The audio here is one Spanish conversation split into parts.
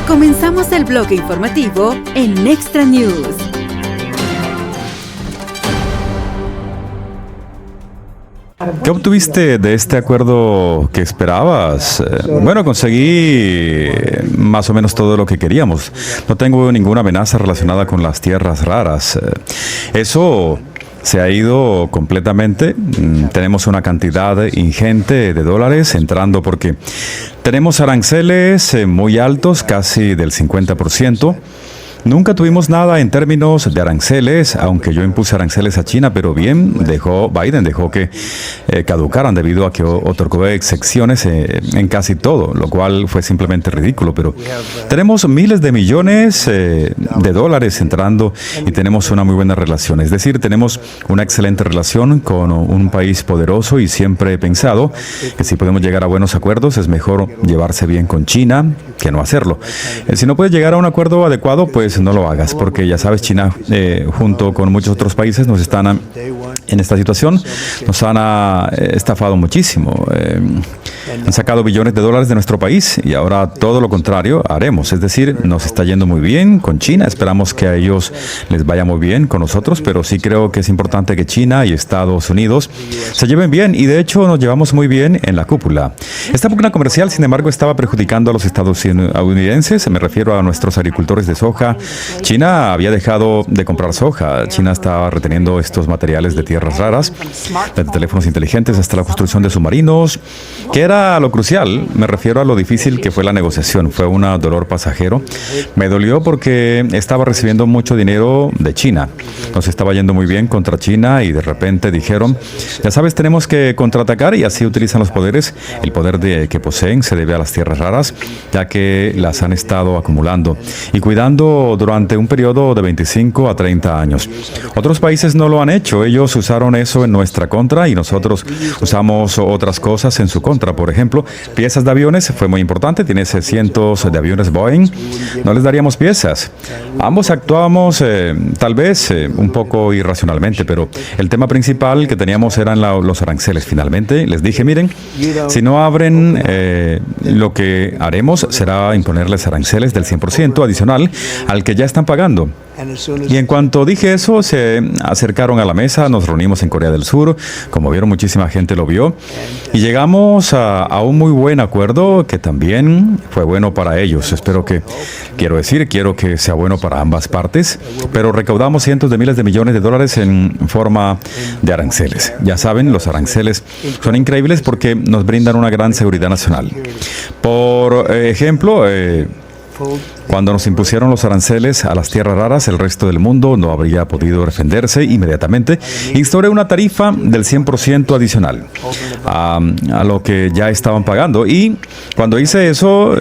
Comenzamos el bloque informativo en Extra News. ¿Qué obtuviste de este acuerdo que esperabas? Bueno, conseguí más o menos todo lo que queríamos. No tengo ninguna amenaza relacionada con las tierras raras. Eso se ha ido completamente. Tenemos una cantidad ingente de dólares entrando porque tenemos aranceles muy altos, casi del 50%. Nunca tuvimos nada en términos de aranceles, aunque yo impuse aranceles a China, pero bien, Biden dejó que caducaran debido a que otorgó excepciones en casi todo, lo cual fue simplemente ridículo. Pero tenemos miles de millones de dólares entrando y tenemos una muy buena relación. Es decir, tenemos una excelente relación con un país poderoso y siempre he pensado que si podemos llegar a buenos acuerdos es mejor llevarse bien con China que no hacerlo. Si no puedes llegar a un acuerdo adecuado, pues no lo hagas, porque ya sabes, China junto con muchos otros países nos están en esta situación, nos han estafado muchísimo, han sacado billones de dólares de nuestro país y ahora todo lo contrario haremos, es decir, nos está yendo muy bien con China, esperamos que a ellos les vaya muy bien con nosotros, pero sí creo que es importante que China y Estados Unidos se lleven bien y de hecho nos llevamos muy bien en la cúpula. Esta pugna comercial, sin embargo, estaba perjudicando a los estadounidenses, me refiero a nuestros agricultores de soja. China había dejado de comprar soja. China estaba reteniendo estos materiales de tierras raras, desde teléfonos inteligentes hasta la construcción de submarinos, que era lo crucial. Me refiero a lo difícil que fue la negociación. Fue un dolor pasajero. Me dolió porque estaba recibiendo mucho dinero de China. Nos estaba yendo muy bien contra China y de repente dijeron, ya sabes, tenemos que contraatacar y así utilizan los poderes. El poder que poseen se debe a las tierras raras, ya que las han estado acumulando y cuidando durante un periodo de 25 a 30 años. Otros países no lo han hecho. Ellos usaron eso en nuestra contra y nosotros usamos otras cosas en su contra. Por ejemplo, piezas de aviones fue muy importante. Tienes cientos de aviones Boeing. No les daríamos piezas. Ambos actuamos tal vez un poco irracionalmente, pero el tema principal que teníamos eran los aranceles. Finalmente les dije, miren, si no abren, lo que haremos será imponerles aranceles del 100% adicional al que ya están pagando. Y en cuanto dije eso, se acercaron a la mesa, nos reunimos en Corea del Sur, como vieron, muchísima gente lo vio, y llegamos a un muy buen acuerdo que también fue bueno para ellos. Quiero que sea bueno para ambas partes, pero recaudamos cientos de miles de millones de dólares en forma de aranceles. Ya saben, los aranceles son increíbles porque nos brindan una gran seguridad nacional. Por ejemplo, cuando nos impusieron los aranceles a las tierras raras, el resto del mundo no habría podido defenderse inmediatamente. Instauré una tarifa del 100% adicional a lo que ya estaban pagando. Y cuando hice eso,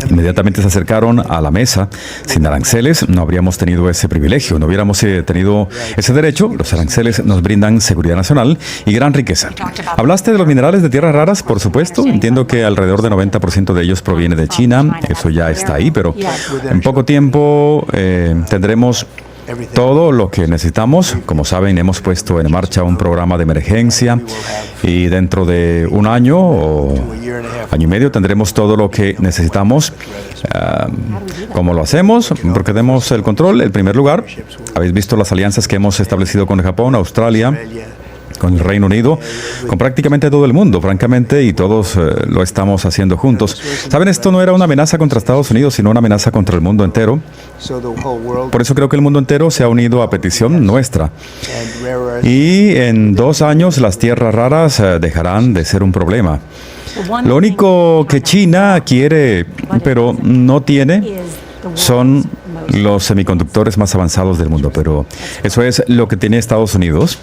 inmediatamente se acercaron a la mesa. Sin aranceles no habríamos tenido ese privilegio, no hubiéramos tenido ese derecho. Los aranceles nos brindan seguridad nacional y gran riqueza. Hablaste de los minerales de tierras raras, por supuesto. Entiendo que alrededor del 90% de ellos proviene de China. Eso ya está ahí, pero en poco tiempo tendremos todo lo que necesitamos. Como saben, hemos puesto en marcha un programa de emergencia y dentro de un año o año y medio tendremos todo lo que necesitamos. ¿Cómo lo hacemos? Porque tenemos el control. En primer lugar, habéis visto las alianzas que hemos establecido con Japón, Australia, con el Reino Unido, con prácticamente todo el mundo, francamente, y todos lo estamos haciendo juntos. Saben, esto no era una amenaza contra Estados Unidos, sino una amenaza contra el mundo entero. Por eso creo que el mundo entero se ha unido a petición nuestra. Y en 2 años las tierras raras dejarán de ser un problema. Lo único que China quiere, pero no tiene, son los semiconductores más avanzados del mundo, pero eso es lo que tiene Estados Unidos.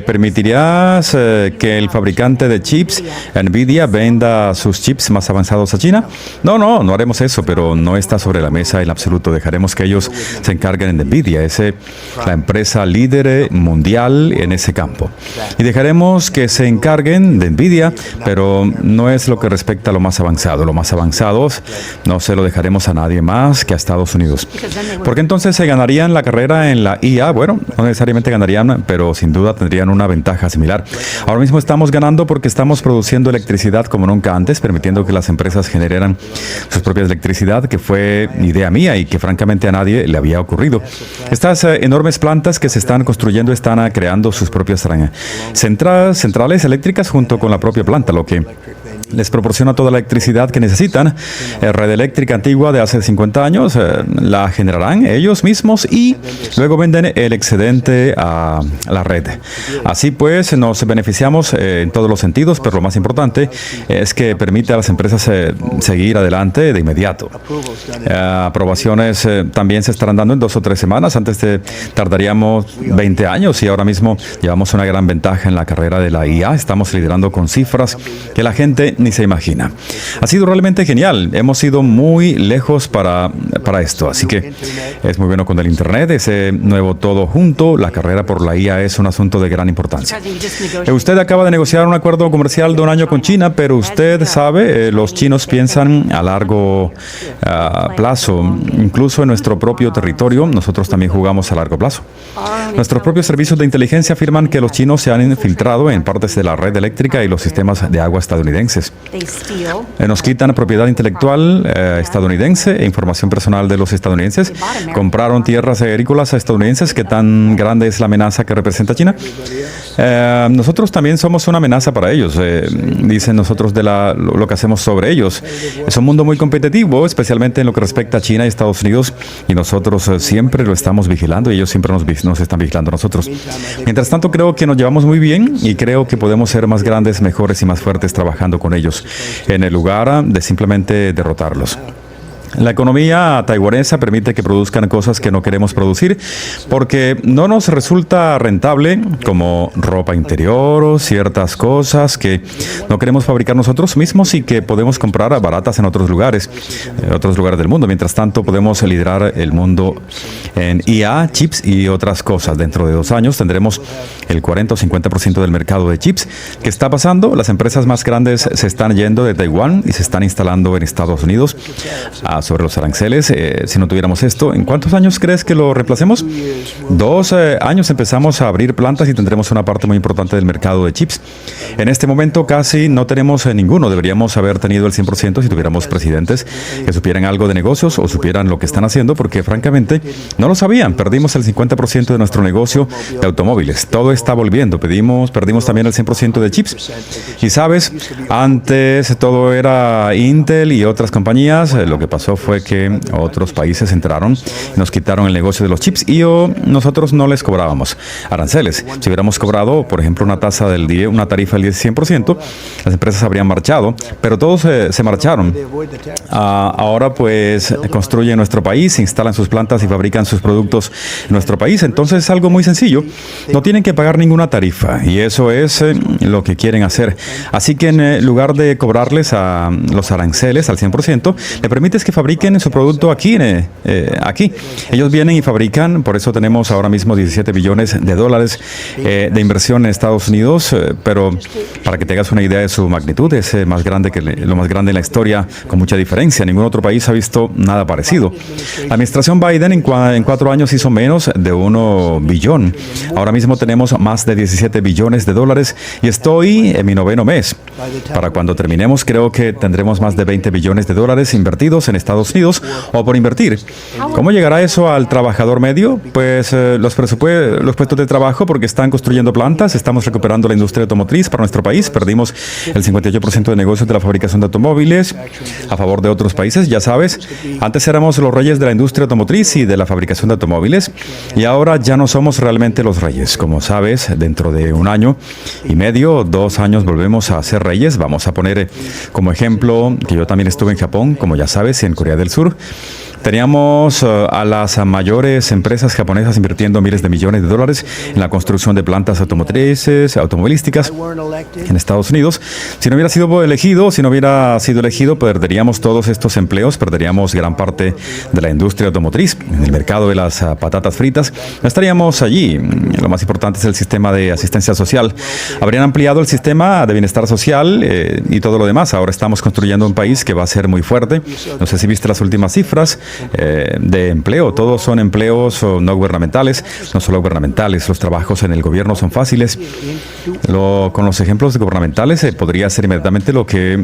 ¿Permitirías que el fabricante de chips, Nvidia, venda sus chips más avanzados a China? No haremos eso, pero no está sobre la mesa en absoluto. Dejaremos que ellos se encarguen de Nvidia, la empresa líder mundial en ese campo. Y dejaremos que se encarguen de Nvidia, pero no es lo que respecta a lo más avanzado. Lo más avanzado no se lo dejaremos a nadie más que a Estados Unidos. Porque entonces se ganarían la carrera en la IA. Bueno, no necesariamente ganarían ganarían, pero sin duda tendrían una ventaja similar. Ahora mismo estamos ganando porque estamos produciendo electricidad como nunca antes, permitiendo que las empresas generaran sus propias electricidad, que fue idea mía y que francamente a nadie le había ocurrido. Estas enormes plantas que se están construyendo están creando sus propias centrales eléctricas junto con la propia planta, lo que les proporciona toda la electricidad que necesitan. Red eléctrica antigua de hace 50 años la generarán ellos mismos y luego venden el excedente a la red. Así pues, nos beneficiamos en todos los sentidos, pero lo más importante es que permite a las empresas seguir adelante de inmediato. Aprobaciones también se estarán dando en 2 o 3 semanas. Antes tardaríamos 20 años y ahora mismo llevamos una gran ventaja en la carrera de la IA. Estamos liderando con cifras que la gente ni se imagina. Ha sido realmente genial. Hemos ido muy lejos para esto. Así que es muy bueno con el Internet, ese nuevo todo junto. La carrera por la IA es un asunto de gran importancia. Usted acaba de negociar un acuerdo comercial de 1 año con China, pero usted sabe, los chinos piensan a largo plazo. Incluso en nuestro propio territorio, nosotros también jugamos a largo plazo. Nuestros propios servicios de inteligencia afirman que los chinos se han infiltrado en partes de la red eléctrica y los sistemas de agua estadounidenses. Nos quitan propiedad intelectual estadounidense e información personal de los estadounidenses. Compraron tierras agrícolas estadounidenses. ¿Qué tan grande es la amenaza que representa China? Nosotros también somos una amenaza para ellos. Dicen nosotros de lo que hacemos sobre ellos. Es un mundo muy competitivo, especialmente en lo que respecta a China y Estados Unidos, y nosotros siempre lo estamos vigilando y ellos siempre nos están vigilando a nosotros. Mientras tanto, creo que nos llevamos muy bien y creo que podemos ser más grandes, mejores y más fuertes trabajando con ellos, en el lugar de simplemente derrotarlos. La economía taiwanesa permite que produzcan cosas que no queremos producir porque no nos resulta rentable, como ropa interior o ciertas cosas que no queremos fabricar nosotros mismos y que podemos comprar baratas en otros lugares del mundo. Mientras tanto, podemos liderar el mundo en IA, chips y otras cosas. Dentro de 2 años tendremos el 40 o 50% del mercado de chips. ¿Qué está pasando? Las empresas más grandes se están yendo de Taiwán y se están instalando en Estados Unidos. Sobre los aranceles, si no tuviéramos esto, ¿en cuántos años crees que lo reemplacemos? 2 años empezamos a abrir plantas y tendremos una parte muy importante del mercado de chips. En este momento casi no tenemos ninguno. Deberíamos haber tenido el 100% si tuviéramos presidentes que supieran algo de negocios o supieran lo que están haciendo, porque francamente no lo sabían. Perdimos el 50% de nuestro negocio de automóviles. Todo está volviendo. Perdimos también el 100% de chips. Y sabes, antes todo era Intel y otras compañías. Lo que pasó fue que otros países entraron y nos quitaron el negocio de los chips y nosotros no les cobrábamos aranceles. Si hubiéramos cobrado, por ejemplo, una tarifa del 100%, las empresas habrían marchado, pero todos se marcharon. Ahora pues construyen nuestro país, instalan sus plantas y fabrican sus productos en nuestro país. Entonces es algo muy sencillo. No tienen que pagar ninguna tarifa y eso es lo que quieren hacer. Así que en lugar de cobrarles a los aranceles al 100%, le permites que fabriquen su producto aquí. Ellos vienen y fabrican, por eso tenemos ahora mismo 17 billones de dólares de inversión en Estados Unidos, pero para que tengas una idea de su magnitud, es más grande que lo más grande en la historia, con mucha diferencia. Ningún otro país ha visto nada parecido. La administración Biden en 4 años hizo menos de 1 billón. Ahora mismo tenemos más de 17 billones de dólares y estoy en mi 9º mes. Para cuando terminemos, creo que tendremos más de 20 billones de dólares invertidos en Estados Unidos o por invertir. ¿Cómo llegará eso al trabajador medio? Pues los puestos de trabajo, porque están construyendo plantas. Estamos recuperando la industria automotriz para nuestro país. Perdimos el 58% de negocios de la fabricación de automóviles a favor de otros países. Ya sabes, antes éramos los reyes de la industria automotriz y de la fabricación de automóviles y ahora ya no somos realmente los reyes. Como sabes, dentro de 1 año y medio, 2 años volvemos a ser reyes. Vamos a poner como ejemplo que yo también estuve en Japón, como ya sabes, y en Corea del Sur. Teníamos a las mayores empresas japonesas invirtiendo miles de millones de dólares en la construcción de plantas automovilísticas en Estados Unidos. Si no hubiera sido elegido, perderíamos todos estos empleos, perderíamos gran parte de la industria automotriz. En el mercado de las patatas fritas no estaríamos allí. Lo más importante es el sistema de asistencia social. Habrían ampliado el sistema de bienestar social y todo lo demás. Ahora estamos construyendo un país que va a ser muy fuerte. No sé si viste las últimas cifras. de empleo. Todos son empleos no gubernamentales, no solo gubernamentales. Los trabajos en el gobierno son fáciles. Con los ejemplos gubernamentales podría ser inmediatamente lo que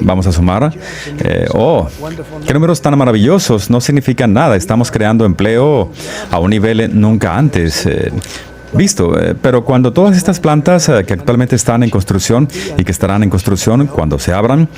vamos a sumar. ¡Qué números tan maravillosos! No significan nada. Estamos creando empleo a un nivel nunca antes visto, pero cuando todas estas plantas que actualmente están en construcción y que estarán en construcción cuando se abran,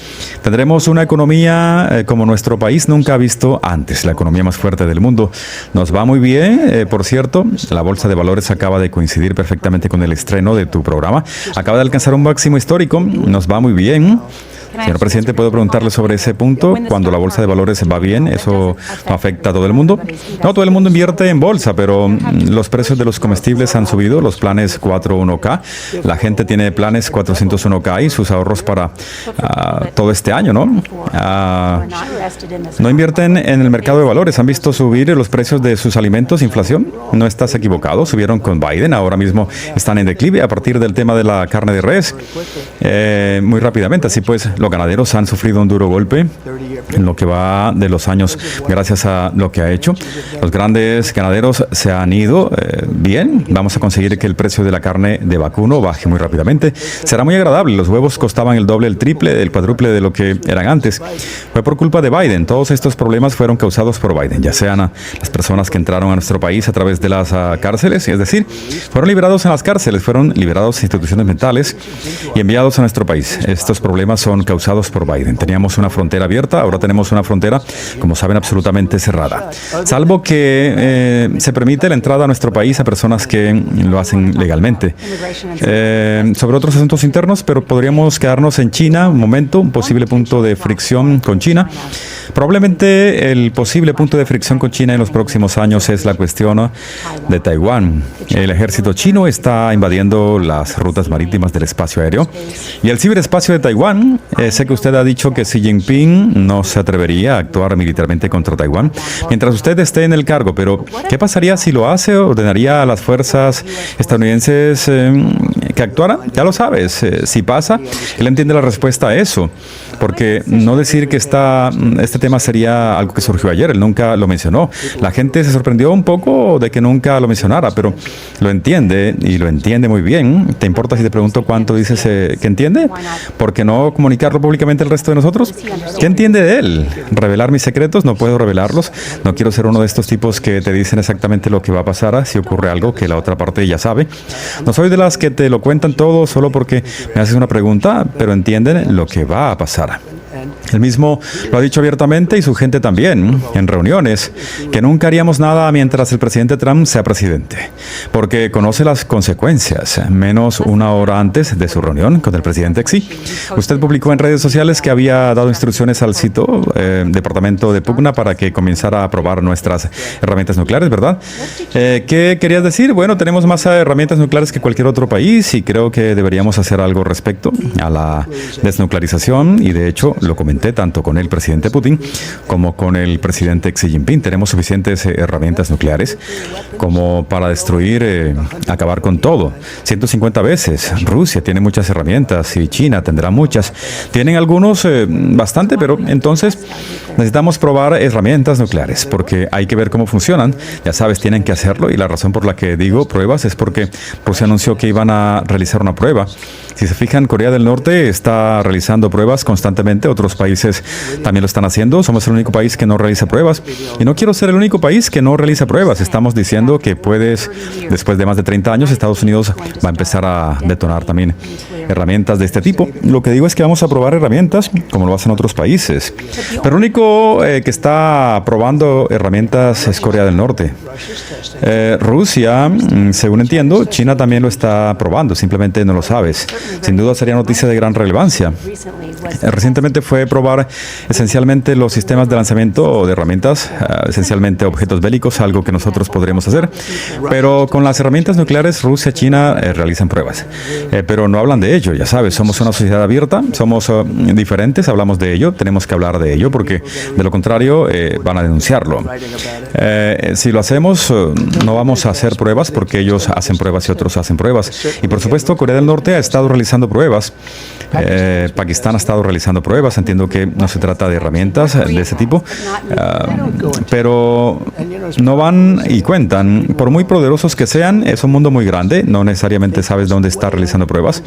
tendremos una economía como nuestro país nunca ha visto antes, la economía más fuerte del mundo. Nos va muy bien, por cierto, la bolsa de valores acaba de coincidir perfectamente con el estreno de tu programa, acaba de alcanzar un máximo histórico, nos va muy bien. Señor presidente, ¿puedo preguntarle sobre ese punto? Cuando la bolsa de valores va bien, ¿eso no afecta a todo el mundo? No, todo el mundo invierte en bolsa, pero los precios de los comestibles han subido, los planes 401k. La gente tiene planes 401k y sus ahorros para todo este año, ¿no? No invierten en el mercado de valores. ¿Han visto subir los precios de sus alimentos, inflación? No estás equivocado, subieron con Biden, ahora mismo están en declive a partir del tema de la carne de res. Muy rápidamente, así pues, los ganaderos han sufrido un duro golpe en lo que va de los años gracias a lo que ha hecho. Los grandes ganaderos se han ido bien. Vamos a conseguir que el precio de la carne de vacuno baje muy rápidamente. Será muy agradable. Los huevos costaban el doble, el triple, el cuádruple de lo que eran antes. Fue por culpa de Biden. Todos estos problemas fueron causados por Biden, ya sean las personas que entraron a nuestro país a través de las cárceles, es decir, fueron liberados en las cárceles, fueron liberados instituciones mentales y enviados a nuestro país. Estos problemas son causados por Biden. Teníamos una frontera abierta, ahora tenemos una frontera, como saben, absolutamente cerrada. Salvo que se permite la entrada a nuestro país a personas que lo hacen legalmente. Sobre otros asuntos internos, pero podríamos quedarnos en China un momento, un posible punto de fricción con China. Probablemente el posible punto de fricción con China en los próximos años es la cuestión de Taiwán. El ejército chino está invadiendo las rutas marítimas del espacio aéreo y el ciberespacio de Taiwán. Sé que usted ha dicho que Xi Jinping no se atrevería a actuar militarmente contra Taiwán mientras usted esté en el cargo, pero ¿qué pasaría si lo hace? ¿Ordenaría a las fuerzas estadounidenses que actuaran? Ya lo sabes, si pasa, él entiende la respuesta a eso, porque no decir que este tema sería algo que surgió ayer, él nunca lo mencionó. La gente se sorprendió un poco de que nunca lo mencionara, pero lo entiende y lo entiende muy bien. ¿Te importa si te pregunto cuánto dices que entiende? ¿Por qué no comunicarlo públicamente al resto de nosotros? ¿Qué entiende de él? ¿Revelar mis secretos? No puedo revelarlos. No quiero ser uno de estos tipos que te dicen exactamente lo que va a pasar si ocurre algo que la otra parte ya sabe. No soy de las que te lo cuentan todo solo porque me haces una pregunta, pero entienden lo que va a pasar. Él mismo lo ha dicho abiertamente y su gente también, en reuniones, que nunca haríamos nada mientras el presidente Trump sea presidente, porque conoce las consecuencias, menos una hora antes de su reunión con el presidente Xi. Usted publicó en redes sociales que había dado instrucciones al CITO, Departamento de Pugna, para que comenzara a probar nuestras herramientas nucleares, ¿verdad? ¿Qué querías decir? Bueno, tenemos más herramientas nucleares que cualquier otro país y creo que deberíamos hacer algo respecto a la desnuclearización y de hecho lo comenté tanto con el presidente Putin como con el presidente Xi Jinping. Tenemos suficientes herramientas nucleares como para destruir, acabar con todo. 150 veces. Rusia tiene muchas herramientas y China tendrá muchas. Tienen algunos bastante, pero entonces necesitamos probar herramientas nucleares porque hay que ver cómo funcionan. Ya sabes, tienen que hacerlo y la razón por la que digo pruebas es porque Rusia anunció que iban a realizar una prueba. Si se fijan, Corea del Norte está realizando pruebas constantemente, otros países también lo están haciendo. Somos el único país que no realiza pruebas y no quiero ser el único país que no realiza pruebas. Estamos diciendo que después de más de 30 años, Estados Unidos va a empezar a detonar también herramientas de este tipo. Lo que digo es que vamos a probar herramientas como lo hacen otros países. Pero el único que está probando herramientas es Corea del Norte. Rusia, según entiendo, China también lo está probando, simplemente no lo sabes. Sin duda sería noticia de gran relevancia. Recientemente fue probar esencialmente los sistemas de lanzamiento de herramientas, esencialmente objetos bélicos, algo que nosotros podremos hacer. Pero con las herramientas nucleares, Rusia y China realizan pruebas. Pero no hablan de ello, ya sabes, somos una sociedad abierta, somos diferentes, hablamos de ello, tenemos que hablar de ello porque de lo contrario van a denunciarlo. Si lo hacemos, no vamos a hacer pruebas porque ellos hacen pruebas y otros hacen pruebas. Y por supuesto, Corea del Norte ha estado realizando pruebas. Pakistán ha estado realizando pruebas. Entiendo que no se trata de herramientas de ese tipo, pero no van y cuentan. Por muy poderosos que sean, es un mundo muy grande. No necesariamente sabes dónde está realizando pruebas.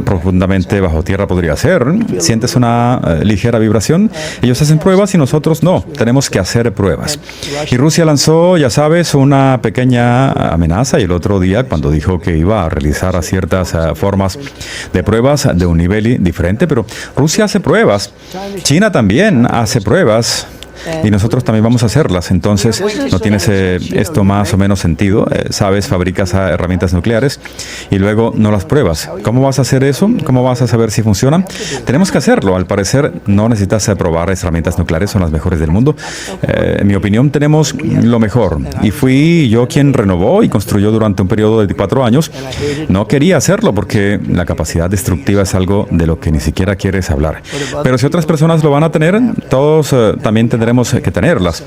Profundamente bajo tierra podría ser. Sientes una ligera vibración. Ellos hacen pruebas y nosotros no. Tenemos que hacer pruebas. Y Rusia lanzó, ya sabes, una pequeña amenaza, y el otro día cuando dijo que iba a realizar ciertas formas de pruebas de un nivel diferente, pero Rusia hace pruebas, China también hace pruebas. Y nosotros también vamos a hacerlas. Entonces, ¿no tienes esto más o menos sentido? Sabes, fabricas herramientas nucleares y luego no las pruebas. ¿Cómo vas a hacer eso? ¿Cómo vas a saber si funcionan? Tenemos que hacerlo. Al parecer, no necesitas probar herramientas nucleares, son las mejores del mundo. En mi opinión, tenemos lo mejor. Y fui yo quien renovó y construyó durante un periodo de 4 años. No quería hacerlo porque la capacidad destructiva es algo de lo que ni siquiera quieres hablar. Pero si otras personas lo van a tener, todos también tendremos que tenerlas.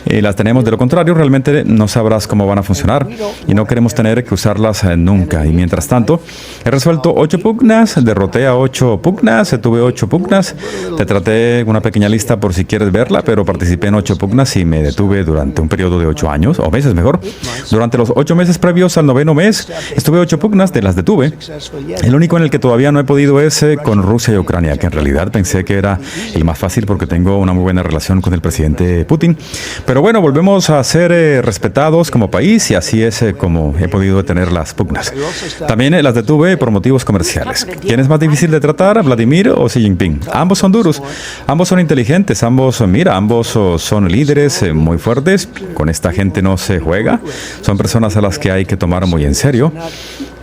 Y las tenemos, de lo contrario, realmente no sabrás cómo van a funcionar y no queremos tener que usarlas nunca. Y mientras tanto, he resuelto 8 pugnas, derroté a 8 pugnas, tuve 8 pugnas. Te traté una pequeña lista por si quieres verla, pero participé en 8 pugnas y me detuve durante un periodo de 8 años, o meses mejor. Durante los 8 meses previos al 9º mes, estuve 8 pugnas, de las detuve. El único en el que todavía no he podido es con Rusia y Ucrania, que en realidad pensé que era el más fácil porque tengo una muy buena relación con el presidente Putin. Pero bueno, volvemos a ser respetados como país y así es como he podido detener las pugnas. También las detuve por motivos comerciales. ¿Quién es más difícil de tratar, Vladimir o Xi Jinping? Ambos son duros, ambos son inteligentes, ambos son líderes muy fuertes. Con esta gente no se juega. Son personas a las que hay que tomar muy en serio.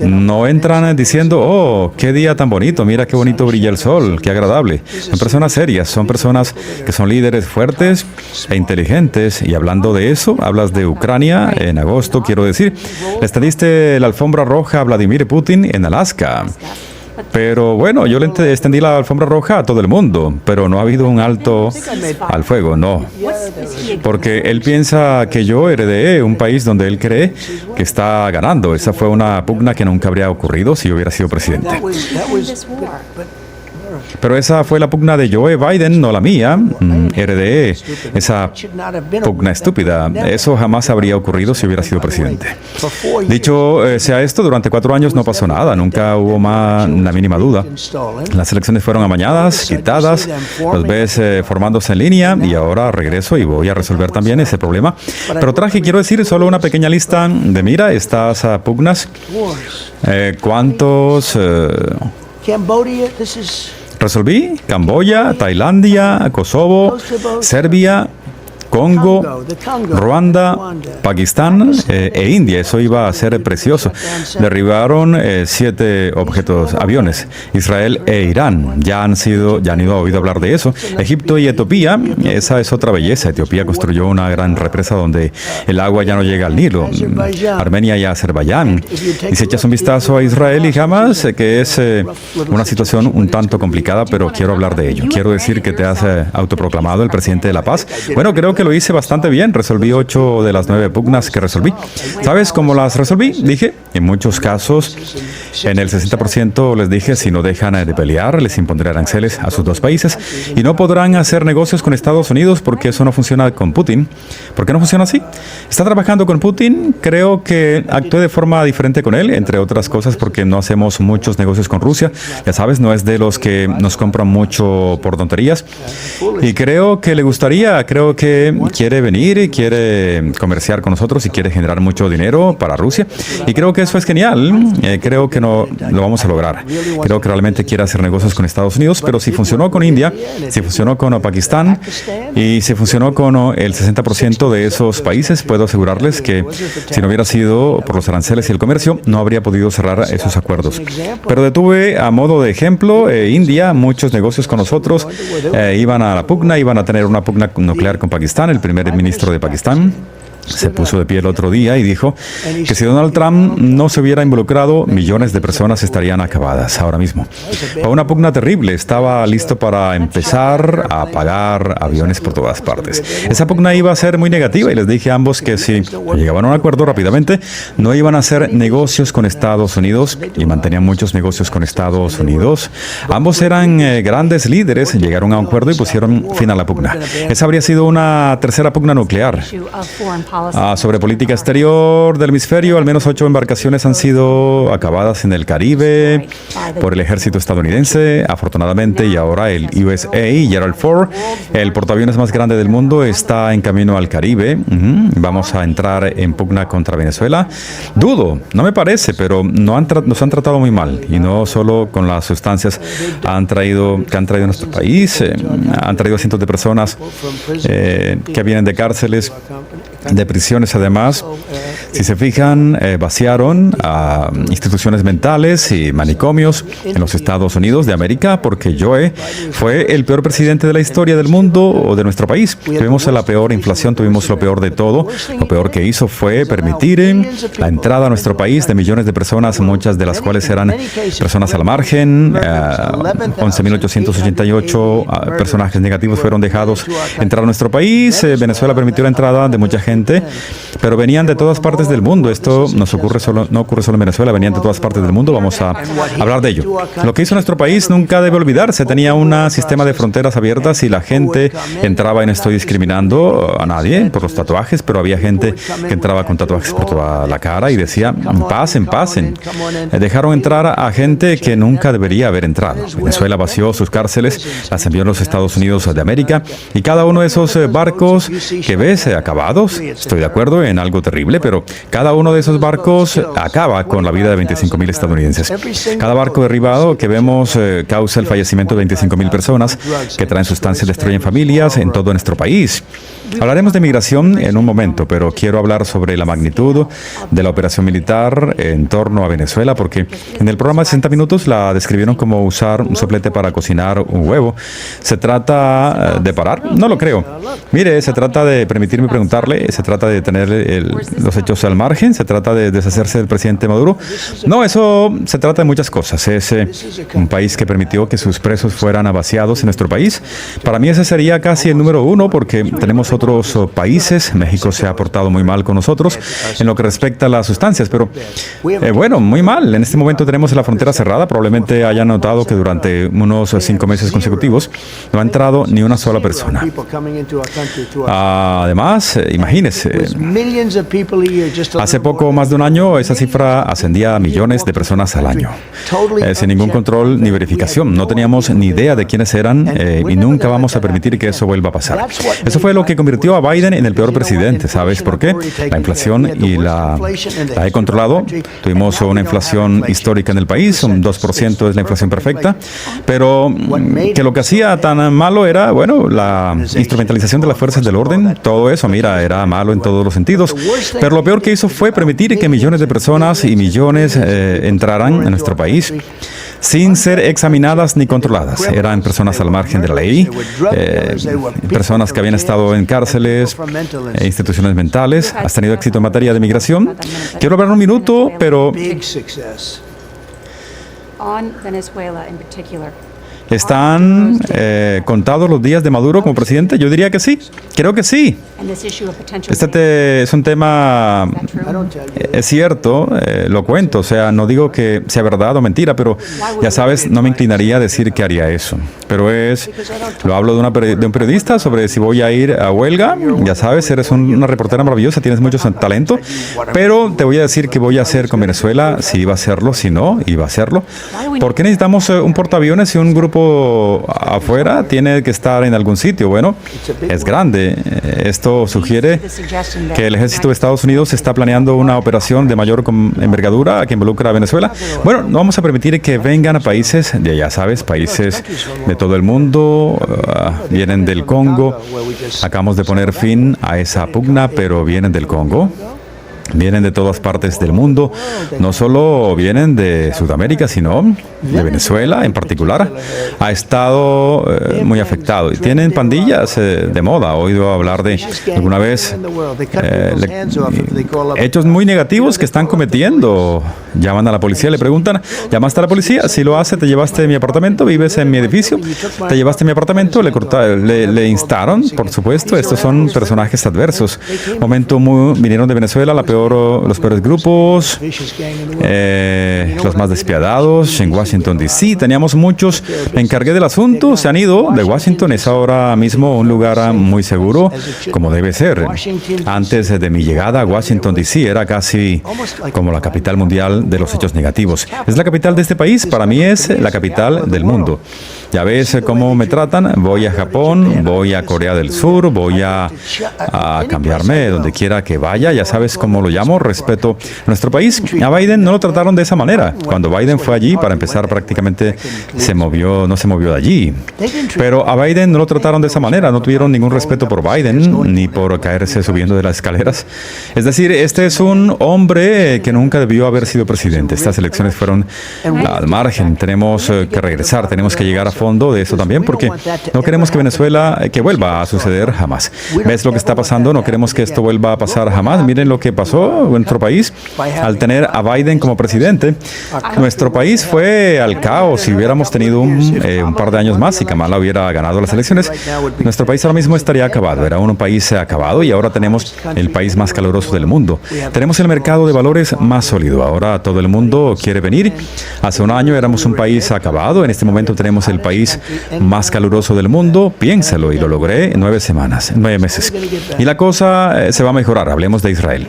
No entran diciendo, oh, qué día tan bonito, mira qué bonito brilla el sol, qué agradable. Son personas serias, son personas que son líderes fuertes e inteligentes. Y hablando de eso, hablas de Ucrania en agosto, quiero decir, le extendiste la alfombra roja a Vladimir Putin en Alaska. Pero bueno, yo le extendí la alfombra roja a todo el mundo, pero no ha habido un alto al fuego, no. Porque él piensa que yo heredé un país donde él cree que está ganando. Esa fue una pugna que nunca habría ocurrido si yo hubiera sido presidente. Pero esa fue la pugna de Joe Biden, no la mía. Heredé esa pugna estúpida. Eso jamás habría ocurrido si hubiera sido presidente. Dicho sea esto, durante 4 años no pasó nada. Nunca hubo más la mínima duda. Las elecciones fueron amañadas, quitadas. Los ves formándose en línea y ahora regreso y voy a resolver también ese problema. Pero quiero decir, solo una pequeña lista de mira estas pugnas. ¿Cuántos resolví? Camboya, Tailandia, Kosovo, Serbia, Congo, Ruanda, Pakistán e India. Eso iba a ser precioso. Derribaron 7 aviones. Israel e Irán ya han oído hablar de eso. Egipto y Etiopía, esa es otra belleza. Etiopía construyó una gran represa donde el agua ya no llega al Nilo. Armenia y Azerbaiyán. Y si echas un vistazo a Israel y Hamas, que es una situación un tanto complicada, pero quiero hablar de ello. Quiero decir que te has autoproclamado el presidente de la paz. Bueno, creo que lo hice bastante bien. Resolví 8 de las 9 pugnas que resolví. ¿Sabes cómo las resolví? Dije, en muchos casos, en el 60% les dije, si no dejan de pelear, les impondré aranceles a sus 2 países y no podrán hacer negocios con Estados Unidos porque eso no funciona con Putin. ¿Por qué no funciona así? Está trabajando con Putin. Creo que actué de forma diferente con él, entre otras cosas porque no hacemos muchos negocios con Rusia. Ya sabes, no es de los que nos compran mucho por tonterías. Y creo que le gustaría, creo que quiere venir y quiere comerciar con nosotros y quiere generar mucho dinero para Rusia. Y creo que eso es genial. Creo que no lo vamos a lograr. Creo que realmente quiere hacer negocios con Estados Unidos, pero si funcionó con India, si funcionó con Pakistán y si funcionó con el 60% de esos países, puedo asegurarles que si no hubiera sido por los aranceles y el comercio, no habría podido cerrar esos acuerdos. Pero detuve a modo de ejemplo India, muchos negocios con nosotros, iban a la pugna, iban a tener una pugna nuclear con Pakistán, el primer ministro de Pakistán se puso de pie el otro día y dijo que si Donald Trump no se hubiera involucrado, millones de personas estarían acabadas ahora mismo. Fue una pugna terrible. Estaba listo para empezar a apagar aviones por todas partes. Esa pugna iba a ser muy negativa y les dije a ambos que si llegaban a un acuerdo rápidamente, no iban a hacer negocios con Estados Unidos, y mantenían muchos negocios con Estados Unidos. Ambos eran grandes líderes, llegaron a un acuerdo y pusieron fin a la pugna. Esa habría sido una tercera pugna nuclear. Sobre política exterior del hemisferio, al menos 8 embarcaciones han sido acabadas en el Caribe por el ejército estadounidense, afortunadamente, y ahora el USA Gerald Ford, el portaaviones más grande del mundo, está en camino al Caribe. Vamos a entrar en pugna contra Venezuela. Dudo, no me parece, pero nos han tratado muy mal, y no solo con las sustancias que han traído a nuestro país. Han traído a cientos de personas que vienen de cárceles, de prisiones. Además, si se fijan, vaciaron instituciones mentales y manicomios en los Estados Unidos de América, porque Joe fue el peor presidente de la historia del mundo o de nuestro país. Tuvimos la peor inflación, tuvimos lo peor de todo. Lo peor que hizo fue permitir la entrada a nuestro país de millones de personas, muchas de las cuales eran personas al margen. 11.888 personajes negativos fueron dejados entrar a nuestro país. Venezuela permitió la entrada de mucha gente, pero venían de todas partes del mundo. Esto no ocurre solo en Venezuela, venían de todas partes del mundo. Vamos a hablar de ello. Lo que hizo nuestro país nunca debe olvidarse. Tenía un sistema de fronteras abiertas y la gente entraba, y no estoy discriminando a nadie por los tatuajes, pero había gente que entraba con tatuajes por toda la cara y decía, pasen, pasen. Dejaron entrar a gente que nunca debería haber entrado. Venezuela vació sus cárceles, las envió a los Estados Unidos de América, y cada uno de esos barcos que ves acabados, estoy de acuerdo en algo terrible, pero cada uno de esos barcos acaba con la vida de 25.000 estadounidenses. Cada barco derribado que vemos causa el fallecimiento de 25.000 personas que traen sustancias, destruyen familias en todo nuestro país. Hablaremos de migración en un momento, pero quiero hablar sobre la magnitud de la operación militar en torno a Venezuela, porque en el programa de 60 minutos la describieron como usar un soplete para cocinar un huevo. ¿Se trata de parar? No lo creo. Mire, se trata de, permitirme preguntarle, se trata de tener los hechos al margen, se trata de deshacerse del presidente Maduro. No, eso se trata de muchas cosas. Es un país que permitió que sus presos fueran vaciados en nuestro país. Para mí ese sería casi el número uno, porque tenemos otros países. México se ha portado muy mal con nosotros en lo que respecta a las sustancias, pero bueno, muy mal. En este momento tenemos la frontera cerrada. Probablemente hayan notado que durante unos 5 meses consecutivos no ha entrado ni una sola persona. Además, imagínense, hace poco más de un año esa cifra ascendía a millones de personas al año, sin ningún control ni verificación. No teníamos ni idea de quiénes eran, y nunca vamos a permitir que eso vuelva a pasar. Eso fue lo que convirtió a Biden en el peor presidente. ¿Sabes por qué? La inflación, y la he controlado. Tuvimos una inflación histórica en el país, un 2% es la inflación perfecta, pero que lo que hacía tan malo era, bueno, la instrumentalización de las fuerzas del orden. Todo eso, mira, era malo en todos los sentidos, pero lo peor que hizo fue permitir que millones de personas y millones entraran en nuestro país sin ser examinadas ni controladas. Eran personas al margen de la ley, personas que habían estado en cárceles, instituciones mentales. ¿Has tenido éxito en materia de migración? Quiero hablar un minuto, pero ¿están contados los días de Maduro como presidente? Yo diría que sí. Creo que sí. Este es un tema, es cierto, lo cuento, o sea, no digo que sea verdad o mentira, pero ya sabes, no me inclinaría a decir que haría eso. Pero lo hablo de un periodista sobre si voy a ir a huelga. Ya sabes, eres una reportera maravillosa, tienes mucho talento, pero te voy a decir qué voy a hacer con Venezuela, si iba a hacerlo, si no, iba a hacerlo. ¿Por qué necesitamos un portaaviones y un grupo afuera? Tiene que estar en algún sitio. Bueno, es grande. Esto sugiere que el ejército de Estados Unidos está planeando una operación de mayor envergadura que involucra a Venezuela. Bueno, no vamos a permitir que vengan a países de, ya sabes, países de todo el mundo. Vienen del Congo. Acabamos de poner fin a esa pugna, pero vienen del Congo. Vienen de todas partes del mundo, no solo vienen de Sudamérica, sino de Venezuela en particular. Ha estado muy afectado. Y tienen pandillas de moda. He oído hablar de alguna vez hechos muy negativos que están cometiendo. Llaman a la policía, le preguntan, ¿llamaste a la policía? Si lo hace, te llevaste mi apartamento, vives en mi edificio, te llevaste mi apartamento, le instaron, por supuesto. Estos son personajes adversos. Vinieron de Venezuela, los peores grupos, los más despiadados en Washington, D.C. Teníamos muchos, me encargué del asunto, se han ido de Washington, es ahora mismo un lugar muy seguro, como debe ser. Antes de mi llegada a Washington, D.C. era casi como la capital mundial de los hechos negativos. Es la capital de este país, para mí es la capital del mundo. Ya ves cómo me tratan, voy a Japón, voy a Corea del Sur, voy a cambiarme donde quiera que vaya, ya sabes cómo lo llamo, respeto a nuestro país. A Biden no lo trataron de esa manera. Cuando Biden fue allí, para empezar, prácticamente no se movió de allí. Pero a Biden no lo trataron de esa manera, no tuvieron ningún respeto por Biden, ni por caerse subiendo de las escaleras. Es decir, este es un hombre que nunca debió haber sido presidente. Estas elecciones fueron al margen, tenemos que regresar, tenemos que llegar a fondo de eso también, porque no queremos que que vuelva a suceder jamás. ¿Ves lo que está pasando? No queremos que esto vuelva a pasar jamás. Miren lo que pasó en nuestro país al tener a Biden como presidente. Nuestro país fue al caos. Si hubiéramos tenido un par de años más y Kamala hubiera ganado las elecciones, nuestro país ahora mismo estaría acabado. Era un país acabado y ahora tenemos el país más caluroso del mundo. Tenemos el mercado de valores más sólido. Ahora todo el mundo quiere venir. Hace un año éramos un país acabado. En este momento tenemos el país más caluroso del mundo. Piénsalo, y lo logré en 9 meses. Y la cosa se va a mejorar. Hablemos de Israel.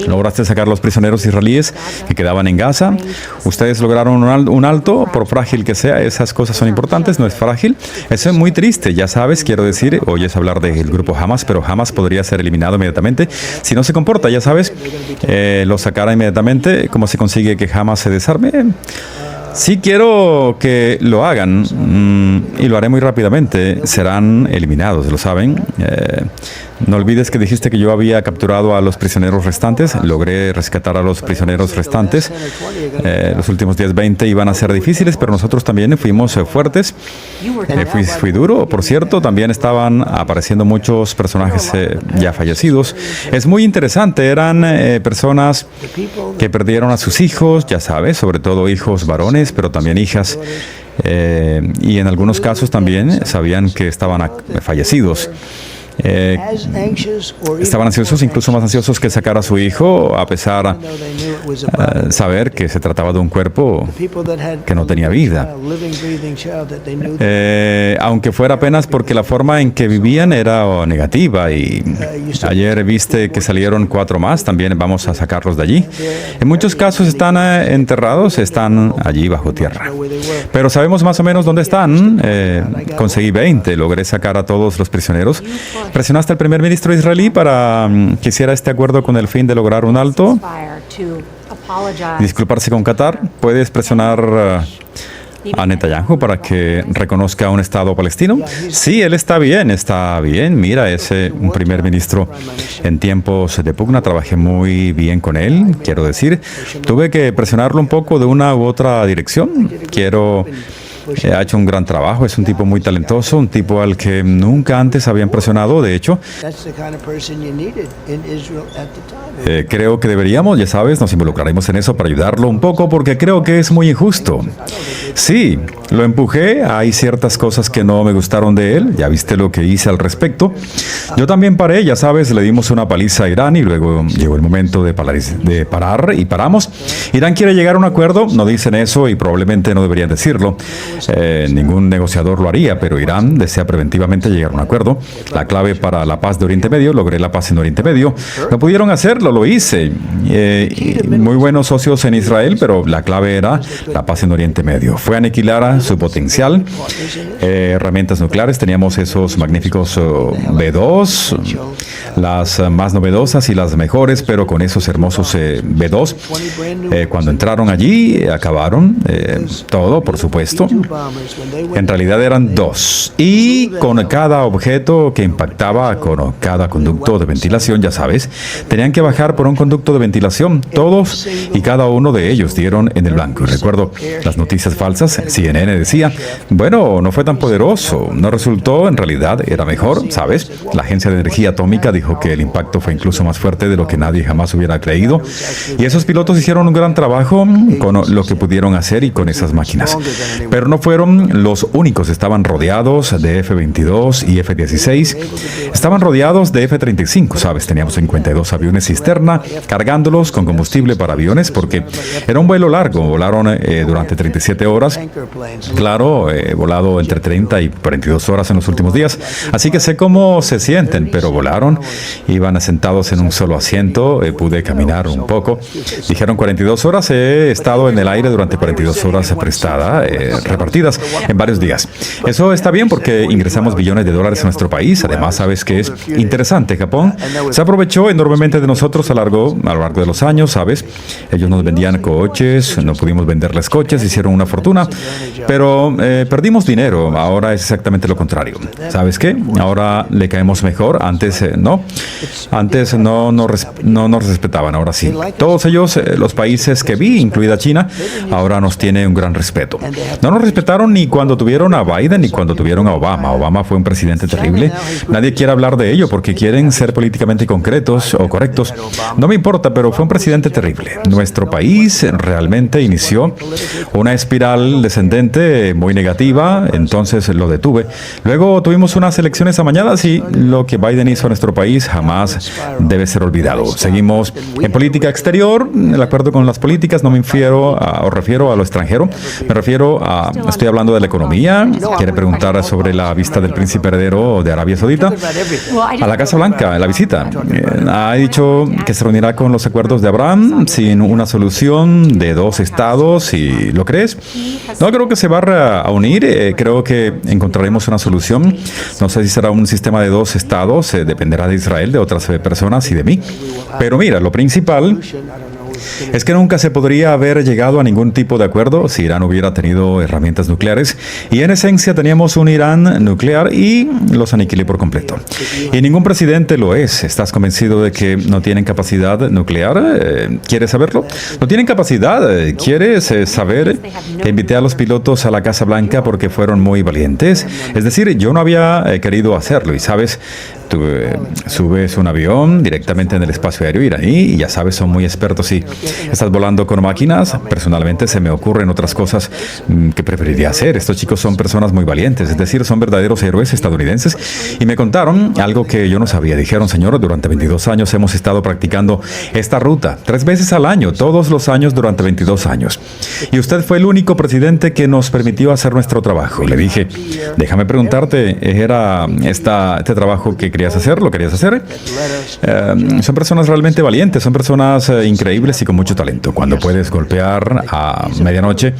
Lograste sacar los prisioneros israelíes que quedaban en Gaza. Ustedes lograron un alto, por frágil que sea. Esas cosas son importantes, no es frágil. Eso es muy triste, ya sabes, quiero decir, oyes hablar del grupo Hamas, pero Hamas podría ser eliminado inmediatamente si no se comporta, ya sabes, lo sacará inmediatamente. ¿Cómo se consigue que Hamas se desarme? Sí quiero que lo hagan y lo haré muy rápidamente. Serán eliminados, lo saben. No olvides que dijiste que yo había capturado a los prisioneros restantes. Logré rescatar a los prisioneros restantes. Los últimos 10-20 iban a ser difíciles, pero nosotros también fuimos fuertes. Fui duro, por cierto. También estaban apareciendo muchos personajes ya fallecidos. Es muy interesante. Eran personas que perdieron a sus hijos, ya sabes, sobre todo hijos varones, pero también hijas. Y en algunos casos también sabían que estaban fallecidos. Estaban ansiosos, incluso más ansiosos que sacar a su hijo, a pesar de saber que se trataba de un cuerpo que no tenía vida. Aunque fuera apenas porque la forma en que vivían era negativa. Y ayer viste que salieron 4 más, también vamos a sacarlos de allí. En muchos casos están enterrados, están allí bajo tierra. Pero sabemos más o menos dónde están. Conseguí 20, logré sacar a todos los prisioneros. Presionaste al primer ministro israelí para que hiciera este acuerdo con el fin de lograr un alto. Disculparse con Qatar. Puedes presionar a Netanyahu para que reconozca un Estado palestino. Sí, él está bien. Mira, es un primer ministro en tiempos de pugna. Trabajé muy bien con él, quiero decir. Tuve que presionarlo un poco de una u otra dirección. Ha hecho un gran trabajo, es un tipo muy talentoso, un tipo al que nunca antes habían presionado, de hecho. Creo que deberíamos, ya sabes, nos involucraremos en eso para ayudarlo un poco, porque creo que es muy injusto. Sí, lo empujé, hay ciertas cosas que no me gustaron de él, ya viste lo que hice al respecto. Yo también paré, ya sabes, le dimos una paliza a Irán y luego llegó el momento de parar y paramos. Irán quiere llegar a un acuerdo, no dicen eso y probablemente no deberían decirlo. Ningún negociador lo haría, pero Irán desea preventivamente llegar a un acuerdo. La clave para la paz de Oriente Medio, logré la paz en Oriente Medio. No pudieron hacerlo, lo hice. Muy buenos socios en Israel, pero la clave era la paz en Oriente Medio. Fue aniquilar su potencial. Herramientas nucleares, teníamos esos magníficos B2, las más novedosas y las mejores, pero con esos hermosos B2, cuando entraron allí, acabaron todo, por supuesto. En realidad eran 2. Y con cada objeto que impactaba, con cada conducto de ventilación, ya sabes, tenían que bajar por un conducto de ventilación. Todos y cada uno de ellos dieron en el blanco. Recuerdo las noticias falsas. CNN decía, bueno, no fue tan poderoso, no resultó, en realidad era mejor, ¿sabes? La Agencia de Energía Atómica dijo que el impacto fue incluso más fuerte de lo que nadie jamás hubiera creído. Y esos pilotos hicieron un gran trabajo con lo que pudieron hacer y con esas máquinas. Pero no fueron los únicos, estaban rodeados de F-22 y F-16. Estaban rodeados de F-35, ¿sabes? Teníamos 52 aviones cisterna, cargándolos con combustible para aviones, porque era un vuelo largo. Volaron durante 37 horas. Claro, he volado entre 30 y 42 horas en los últimos días. Así que sé cómo se sienten, pero volaron. Iban sentados en un solo asiento. Pude caminar un poco. Dijeron 42 horas. He estado en el aire durante 42 horas prestada, repartidas en varios días. Eso está bien porque ingresamos billones de dólares a nuestro país. Además, sabes que es interesante. Japón se aprovechó enormemente de nosotros a lo largo de los años, ¿sabes? Ellos nos vendían coches, no pudimos venderles coches, hicieron una fortuna, pero perdimos dinero. Ahora es exactamente lo contrario. ¿Sabes qué? Ahora le caemos mejor. Antes no. Antes no nos respetaban. Ahora sí. Todos ellos, los países que vi, incluida China, ahora nos tiene un gran respeto. No nos respetaron ni cuando tuvieron a Biden ni cuando tuvieron a Obama. Obama fue un presidente terrible. Nadie quiere hablar de ello porque quieren ser políticamente concretos o correctos. No me importa, pero fue un presidente terrible. Nuestro país realmente inició una espiral descendente muy negativa, entonces lo detuve. Luego tuvimos unas elecciones amañadas y lo que Biden hizo a nuestro país jamás debe ser olvidado. Seguimos en política exterior, de acuerdo con las políticas, no me refiero a lo extranjero, estoy hablando de la economía. Quiere preguntar sobre la vista del príncipe heredero de Arabia Saudita a la Casa Blanca, la visita. Ha dicho que se reunirá con los acuerdos de Abraham sin una solución de 2 estados. ¿Y lo crees? No creo que se va a unir. Creo que encontraremos una solución. No sé si será un sistema de 2 estados. Dependerá de Israel, de otras personas y de mí. Pero mira, lo principal es que nunca se podría haber llegado a ningún tipo de acuerdo si Irán hubiera tenido herramientas nucleares. Y en esencia teníamos un Irán nuclear y los aniquilé por completo. Y ningún presidente lo es. ¿Estás convencido de que no tienen capacidad nuclear? ¿Quieres saberlo? No tienen capacidad. ¿Quieres saber que invité a los pilotos a la Casa Blanca porque fueron muy valientes? Es decir, yo no había querido hacerlo. Y sabes, tú subes un avión directamente en el espacio aéreo iraní y ya sabes, son muy expertos y estás volando con máquinas. Personalmente se me ocurren otras cosas que preferiría hacer. Estos chicos son personas muy valientes, es decir, son verdaderos héroes estadounidenses. Y me contaron algo que yo no sabía. Dijeron, señor, durante 22 años hemos estado practicando esta ruta 3 veces al año, todos los años durante 22 años. Y usted fue el único presidente que nos permitió hacer nuestro trabajo. Le dije, déjame preguntarte, ¿era este trabajo que querías hacer? ¿Lo querías hacer? Son personas realmente valientes, son personas increíbles y con mucho talento. Cuando puedes golpear a medianoche,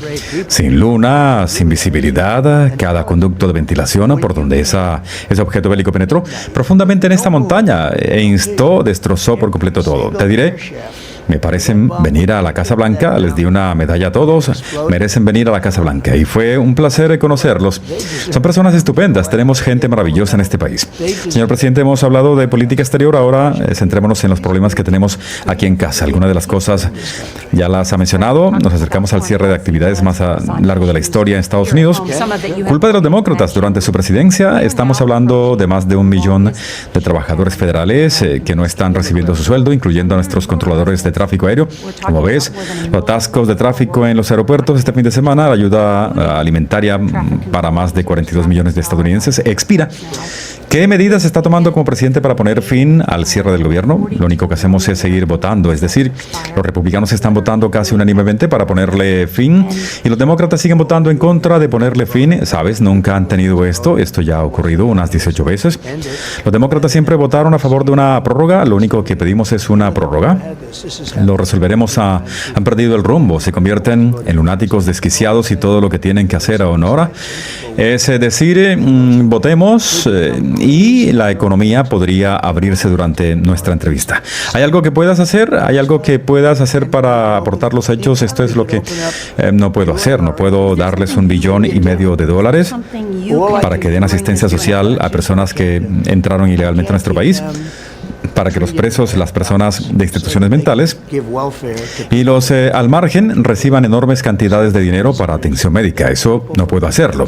sin luna, sin visibilidad, cada conducto de ventilación por donde ese objeto bélico penetró profundamente en esta montaña e destrozó por completo todo. Te diré, me parecen venir a la Casa Blanca, les di una medalla a todos, merecen venir a la Casa Blanca y fue un placer conocerlos. Son personas estupendas, tenemos gente maravillosa en este país. Señor presidente, hemos hablado de política exterior, ahora centrémonos en los problemas que tenemos aquí en casa. Algunas de las cosas ya las ha mencionado, nos acercamos al cierre de actividades más a largo de la historia en Estados Unidos. Culpa de los demócratas durante su presidencia, estamos hablando de más de 1 millón de trabajadores federales que no están recibiendo su sueldo, incluyendo a nuestros controladores de tráfico aéreo. Como ves, los atascos de tráfico en los aeropuertos este fin de semana, la ayuda alimentaria para más de 42 millones de estadounidenses expira. ¿Qué medidas está tomando como presidente para poner fin al cierre del gobierno? Lo único que hacemos es seguir votando, es decir, los republicanos están votando casi unánimemente para ponerle fin y los demócratas siguen votando en contra de ponerle fin. ¿Sabes? Nunca han tenido esto ya ha ocurrido unas 18 veces. Los demócratas siempre votaron a favor de una prórroga, lo único que pedimos es una prórroga. Lo resolveremos han perdido el rumbo, se convierten en lunáticos desquiciados y todo lo que tienen que hacer ahora es decir, votemos y la economía podría abrirse durante nuestra entrevista. ¿Hay algo que puedas hacer? ¿Hay algo que puedas hacer para aportar los hechos? Esto es lo que no puedo hacer. No puedo darles $1,5 billones para que den asistencia social a personas que entraron ilegalmente a nuestro país, para que los presos, las personas de instituciones mentales y los al margen reciban enormes cantidades de dinero para atención médica. Eso no puedo hacerlo.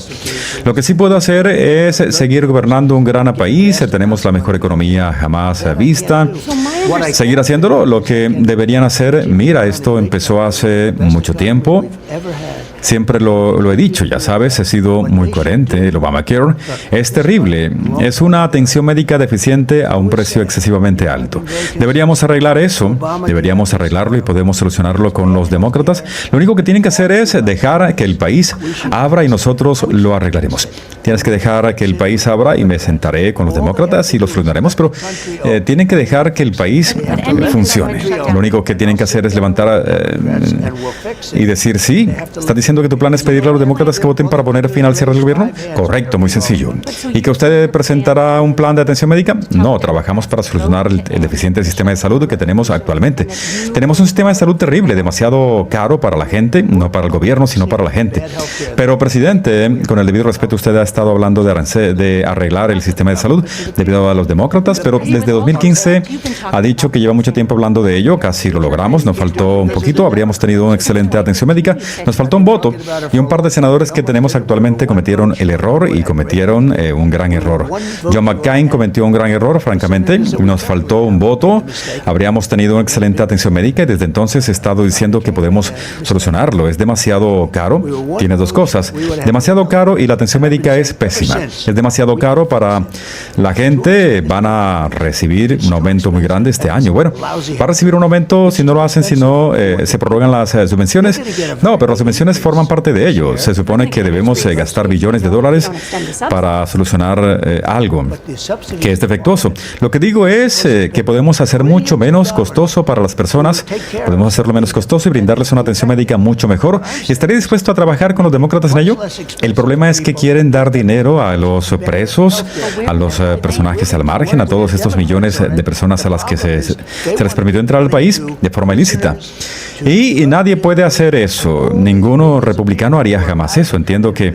Lo que sí puedo hacer es seguir gobernando un gran país. Tenemos la mejor economía jamás vista. Seguir haciéndolo. Lo que deberían hacer, mira, esto empezó hace mucho tiempo. Siempre lo he dicho, ya sabes, he sido muy coherente. El Obamacare es terrible. Es una atención médica deficiente a un precio excesivamente alto. Deberíamos arreglar eso, deberíamos arreglarlo y podemos solucionarlo con los demócratas. Lo único que tienen que hacer es dejar que el país abra y nosotros lo arreglaremos. Tienes que dejar que el país abra y me sentaré con los demócratas y lo solucionaremos, pero tienen que dejar que el país funcione. Lo único que tienen que hacer es levantar y decir sí. ¿Está diciendo que tu plan es pedirle a los demócratas que voten para poner fin al cierre del gobierno? Correcto, muy sencillo. ¿Y que usted presentará un plan de atención médica? No, trabajamos para solucionar el deficiente sistema de salud que tenemos actualmente. Tenemos un sistema de salud terrible, demasiado caro para la gente, no para el gobierno, sino para la gente. Pero, presidente, con el debido respeto, usted ha estado hablando de arreglar el sistema de salud debido a los demócratas, pero desde 2015 ha dicho que lleva mucho tiempo hablando de ello, casi lo logramos, nos faltó un poquito, habríamos tenido una excelente atención médica, nos faltó un voto y un par de senadores que tenemos actualmente cometieron el error y cometieron un gran error. John McCain cometió un gran error, francamente, nos faltó un voto, habríamos tenido una excelente atención médica y desde entonces he estado diciendo que podemos solucionarlo. Es demasiado caro, tiene dos cosas, demasiado caro y la atención médica es pésima. Es demasiado caro para la gente, van a recibir un aumento muy grande este año. Bueno, va a recibir un aumento si no lo hacen, si no se prorrogan las subvenciones. No, pero las subvenciones forman parte de ello. Se supone que debemos gastar billones de dólares para solucionar algo que es defectuoso. Lo que digo es que podemos hacer mucho menos costoso para las personas, podemos hacerlo menos costoso y brindarles una atención médica mucho mejor. ¿Y estaría dispuesto a trabajar con los demócratas en ello? El problema es que quieren dar dinero a los presos, a los personajes al margen, a todos estos millones de personas a las que se les permitió entrar al país de forma ilícita. Y nadie puede hacer eso. Ninguno republicano haría jamás eso. Entiendo que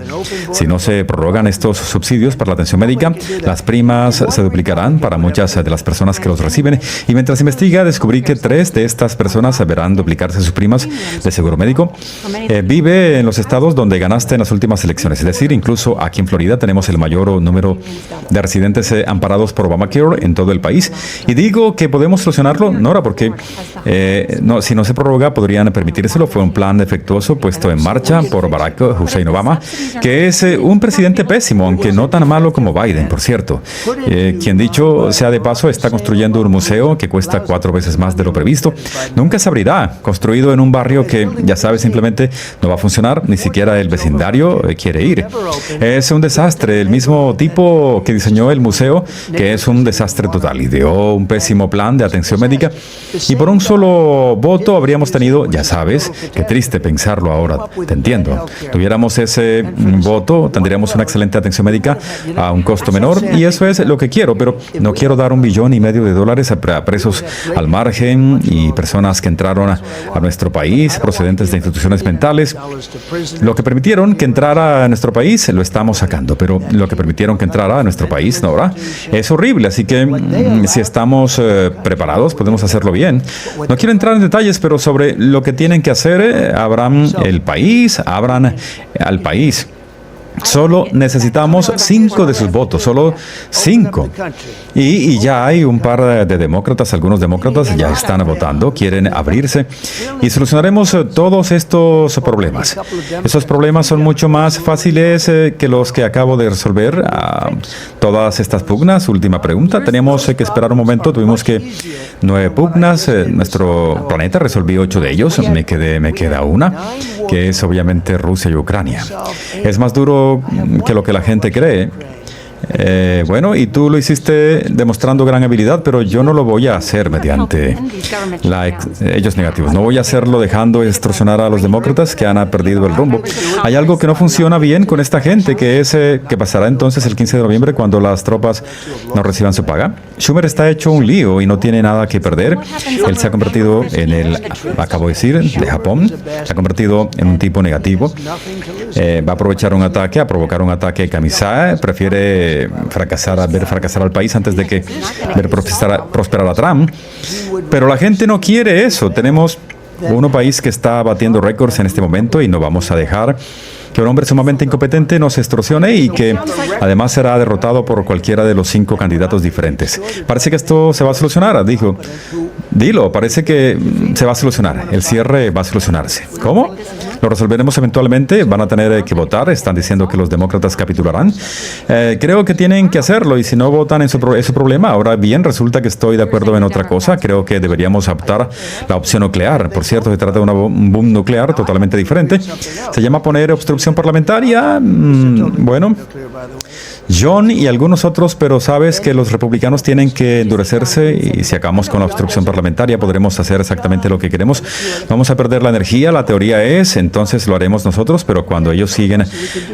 si no se prorrogan estos subsidios para la atención médica, las primas se duplicarán para muchas de las personas que los reciben. Y mientras investiga, descubrí que 3 de estas personas verán duplicarse sus primas de seguro médico. Vive en los estados donde ganaste en las últimas elecciones. Es decir, incluso aquí en Florida tenemos el mayor número de residentes amparados por Obamacare en todo el país. Y digo que podemos solucionarlo, Nora, porque si no se prorroga, podrían permitírselo. Fue un plan defectuoso puesto en marcha por Barack Hussein Obama, que es un presidente pésimo, aunque no tan malo como Biden, por cierto. Quien dicho sea de paso, está construyendo un museo que cuesta 4 veces más de lo previsto. Nunca se abrirá, construido en un barrio que, ya sabes, simplemente no va a funcionar, ni siquiera el vecindario quiere ir. Es un desastre, el mismo tipo que diseñó el museo, que es un desastre total, ideó un pésimo plan de atención médica y por un solo voto habríamos tenido, ya sabes, qué triste pensarlo ahora, te entiendo. Tuviéramos ese voto, tendríamos una excelente atención médica a un costo menor y eso es lo que quiero, pero no quiero dar $1,5 billones a presos al margen y personas que entraron a nuestro país procedentes de instituciones mentales. Lo que permitieron que entrara a nuestro país lo estamos sacando, pero lo que permitieron que entrara a nuestro país, ¿no? Es horrible, así que si estamos preparados podemos hacerlo bien. No quiero entrar en detalles, pero sobre lo que tienen que hacer, abran el país, abran al país. Solo necesitamos 5 de sus votos, solo 5. Y ya hay un par de demócratas, algunos demócratas ya están votando, quieren abrirse y solucionaremos todos estos problemas. Esos problemas son mucho más fáciles que los que acabo de resolver. Todas estas pugnas, última pregunta, teníamos que esperar un momento, tuvimos que 9 pugnas, nuestro planeta resolvió 8 de ellos, me queda una, que es obviamente Rusia y Ucrania. Es más duro que lo que la gente cree. Bueno, y tú lo hiciste demostrando gran habilidad, pero yo no lo voy a hacer mediante ellos negativos. No voy a hacerlo dejando extorsionar a los demócratas que han perdido el rumbo. Hay algo que no funciona bien con esta gente, que es que pasará entonces el 15 de noviembre cuando las tropas no reciban su paga. Schumer está hecho un lío y no tiene nada que perder. Él se ha convertido acabo de decir, de Japón, se ha convertido en un tipo negativo. Va a aprovechar un ataque, a provocar un ataque Kamisá. Prefiere ver fracasar al país antes de que ver prosperar a Trump. Pero la gente no quiere eso. Tenemos un país que está batiendo récords en este momento y no vamos a dejar que un hombre sumamente incompetente nos extorsione y que además será derrotado por cualquiera de los 5 candidatos diferentes. Parece que esto se va a solucionar, dijo. Dilo, parece que se va a solucionar. El cierre va a solucionarse. ¿Cómo? Lo resolveremos eventualmente. Van a tener que votar. Están diciendo que los demócratas capitularán. Creo que tienen que hacerlo y si no votan es su problema. Ahora bien, resulta que estoy de acuerdo en otra cosa. Creo que deberíamos optar la opción nuclear. Por cierto, se trata de un boom nuclear totalmente diferente. Se llama poner obstrucción parlamentaria. Bueno, John y algunos otros, pero sabes que los republicanos tienen que endurecerse y si acabamos con la obstrucción parlamentaria podremos hacer exactamente lo que queremos. Vamos a perder la energía, la teoría es, entonces lo haremos nosotros, pero cuando ellos siguen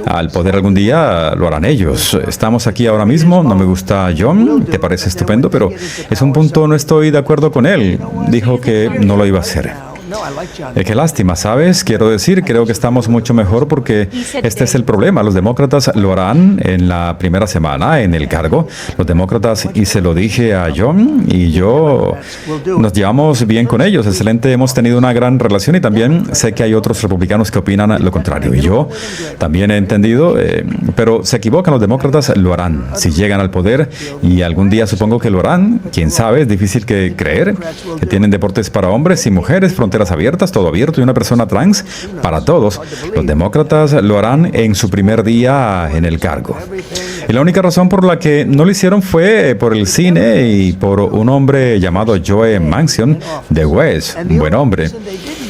al poder algún día, lo harán ellos. Estamos aquí ahora mismo, no me gusta John, te parece estupendo, pero es un punto, no estoy de acuerdo con él. Dijo que no lo iba a hacer. Qué lástima, ¿sabes? Quiero decir, creo que estamos mucho mejor porque este es el problema. Los demócratas lo harán en la primera semana en el cargo. Los demócratas, y se lo dije a John, y yo nos llevamos bien con ellos. Excelente, hemos tenido una gran relación y también sé que hay otros republicanos que opinan lo contrario. Y yo también he entendido, pero se equivocan, los demócratas lo harán. Si llegan al poder, y algún día supongo que lo harán, quién sabe, es difícil que creer, que tienen deportes para hombres y mujeres, fronteras abiertas, todo abierto y una persona trans para todos. Los demócratas lo harán en su primer día en el cargo. Y la única razón por la que no lo hicieron fue por el cine y por un hombre llamado Joe Manchin de West, un buen hombre.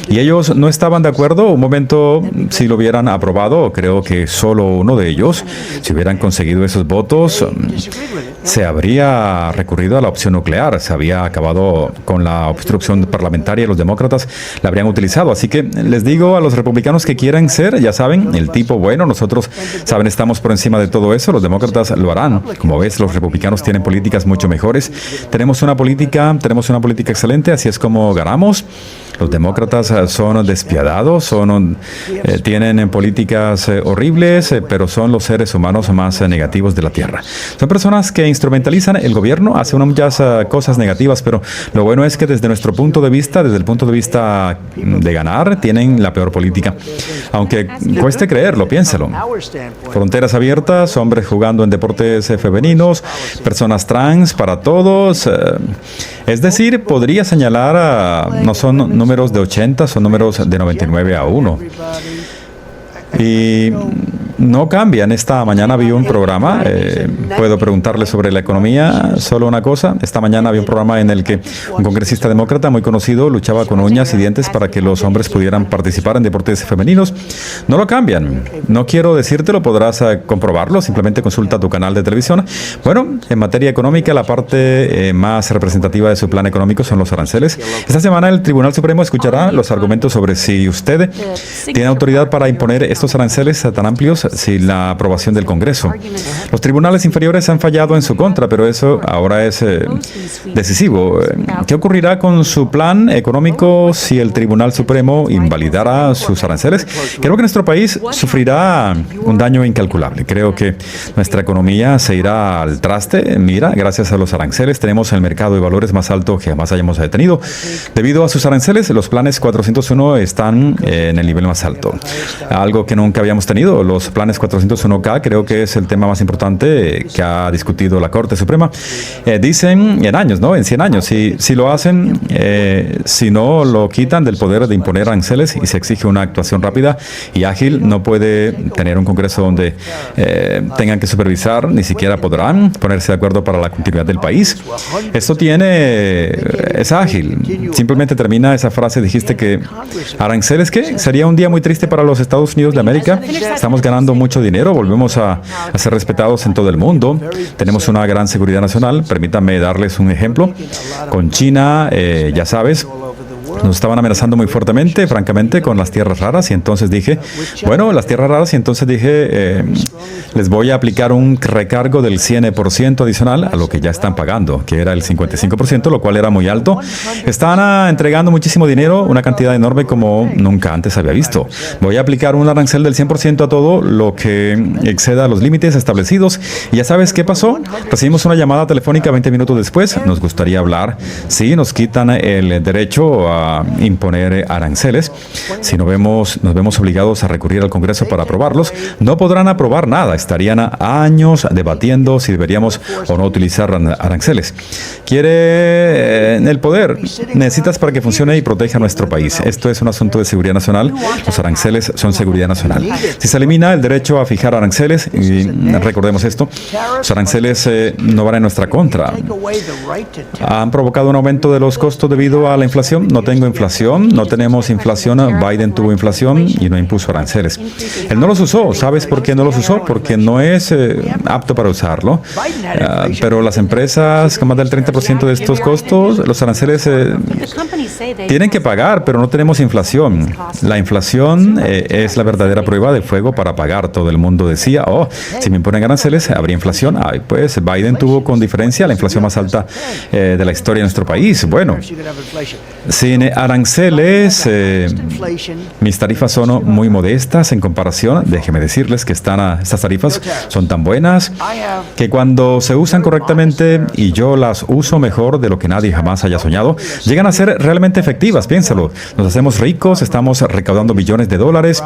Y ellos no estaban de acuerdo. Un momento, si lo hubieran aprobado, creo que solo uno de ellos, si hubieran conseguido esos votos, se habría recurrido a la opción nuclear. Se había acabado con la obstrucción parlamentaria y los demócratas la habrían utilizado. Así que les digo a los republicanos que quieran ser, ya saben, el tipo bueno. Nosotros, saben, estamos por encima de todo eso. Los demócratas lo harán. Como ves, los republicanos tienen políticas mucho mejores. Tenemos una política excelente. Así es como ganamos. Los demócratas son despiadados, tienen políticas horribles, pero son los seres humanos más negativos de la Tierra. Son personas que instrumentalizan el gobierno, hacen muchas cosas negativas, pero lo bueno es que desde nuestro punto de vista, desde el punto de vista de ganar, tienen la peor política. Aunque cueste creerlo, piénsalo. Fronteras abiertas, hombres jugando en deportes femeninos, personas trans para todos. Es decir, podría señalar, no son números de 80, son números de 99-1. Y no cambian. Esta mañana vi un programa, puedo preguntarle sobre la economía, solo una cosa. Esta mañana vi un programa en el que un congresista demócrata muy conocido luchaba con uñas y dientes para que los hombres pudieran participar en deportes femeninos. No lo cambian. No quiero decírtelo, podrás comprobarlo, simplemente consulta tu canal de televisión. Bueno, en materia económica, la parte más representativa de su plan económico son los aranceles. Esta semana el Tribunal Supremo escuchará los argumentos sobre si usted tiene autoridad para imponer estos aranceles tan amplios sin la aprobación del Congreso. Los tribunales inferiores han fallado en su contra, pero eso ahora es decisivo. ¿Qué ocurrirá con su plan económico si el Tribunal Supremo invalidara sus aranceles? Creo que nuestro país sufrirá un daño incalculable. Creo que nuestra economía se irá al traste. Mira, gracias a los aranceles tenemos el mercado de valores más alto que jamás hayamos tenido. Debido a sus aranceles, los planes 401 están en el nivel más alto. Algo que nunca habíamos tenido. Los planes 401K, creo que es el tema más importante que ha discutido la Corte Suprema. Dicen en años, ¿no? En 100 años. Si lo hacen, si no lo quitan del poder de imponer aranceles y se exige una actuación rápida y ágil, no puede tener un Congreso donde tengan que supervisar, ni siquiera podrán ponerse de acuerdo para la continuidad del país. Esto es ágil. Simplemente termina esa frase, dijiste que aranceles, ¿qué? Sería un día muy triste para los Estados Unidos de América. Estamos ganando mucho dinero, volvemos a ser respetados en todo el mundo. Tenemos una gran seguridad nacional. Permítanme darles un ejemplo. Con China, ya sabes, nos estaban amenazando muy fuertemente, francamente, con las tierras raras, y entonces dije, les voy a aplicar un recargo del 100% adicional a lo que ya están pagando, que era el 55%, lo cual era muy alto. Están entregando muchísimo dinero, una cantidad enorme como nunca antes había visto. Voy a aplicar un arancel del 100% a todo lo que exceda los límites establecidos. Y ya sabes qué pasó. Recibimos una llamada telefónica 20 minutos después. Nos gustaría hablar. Sí, nos quitan el derecho a imponer aranceles. Si nos vemos obligados a recurrir al Congreso para aprobarlos, no podrán aprobar nada. Estarían años debatiendo si deberíamos o no utilizar aranceles. Quiere el poder. Necesitas para que funcione y proteja a nuestro país. Esto es un asunto de seguridad nacional. Los aranceles son seguridad nacional. Si se elimina el derecho a fijar aranceles, y recordemos esto, los aranceles no van en nuestra contra. Han provocado un aumento de los costos debido a la inflación. No tengo inflación, no tenemos inflación. Biden tuvo inflación y no impuso aranceles. Él no los usó. ¿Sabes por qué no los usó? Porque no es apto para usarlo. Pero las empresas, con más del 30% de estos costos, los aranceles tienen que pagar, pero no tenemos inflación. La inflación es la verdadera prueba de fuego para pagar. Todo el mundo decía, si me imponen aranceles, habría inflación. Pues Biden tuvo con diferencia la inflación más alta de la historia de nuestro país. Bueno, sin aranceles, mis tarifas son muy modestas en comparación. Déjeme decirles que estas tarifas son tan buenas que cuando se usan correctamente, y yo las uso mejor de lo que nadie jamás haya soñado, llegan a ser realmente efectivas. Piénsalo, nos hacemos ricos, estamos recaudando billones de dólares,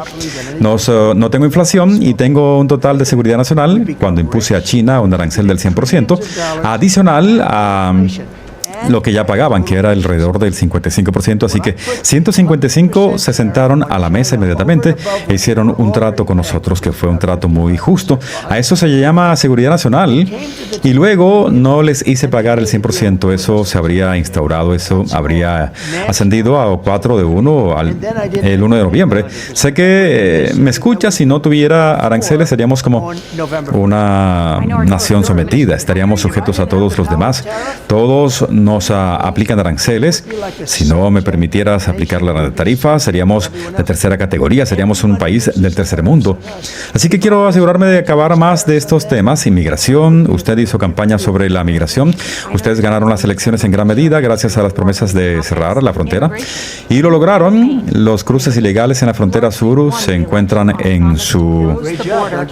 no tengo inflación y tengo un total de seguridad nacional. Cuando impuse a China un arancel del 100%, adicional a lo que ya pagaban, que era alrededor del 55%, así que 155 se sentaron a la mesa inmediatamente e hicieron un trato con nosotros, que fue un trato muy justo. A eso se llama seguridad nacional, y luego no les hice pagar el 100%, eso se habría instaurado, eso habría ascendido a 4 de 1 el 1 de noviembre. Sé que me escuchas, si no tuviera aranceles seríamos como una nación sometida, estaríamos sujetos a todos los demás. Todos nos aplican aranceles. Si no me permitieras aplicar la tarifa, seríamos de tercera categoría, seríamos un país del tercer mundo. Así que quiero asegurarme de acabar más de estos temas. Inmigración, usted hizo campaña sobre la migración. Ustedes ganaron las elecciones en gran medida gracias a las promesas de cerrar la frontera, y lo lograron. Los cruces ilegales en la frontera sur se encuentran en su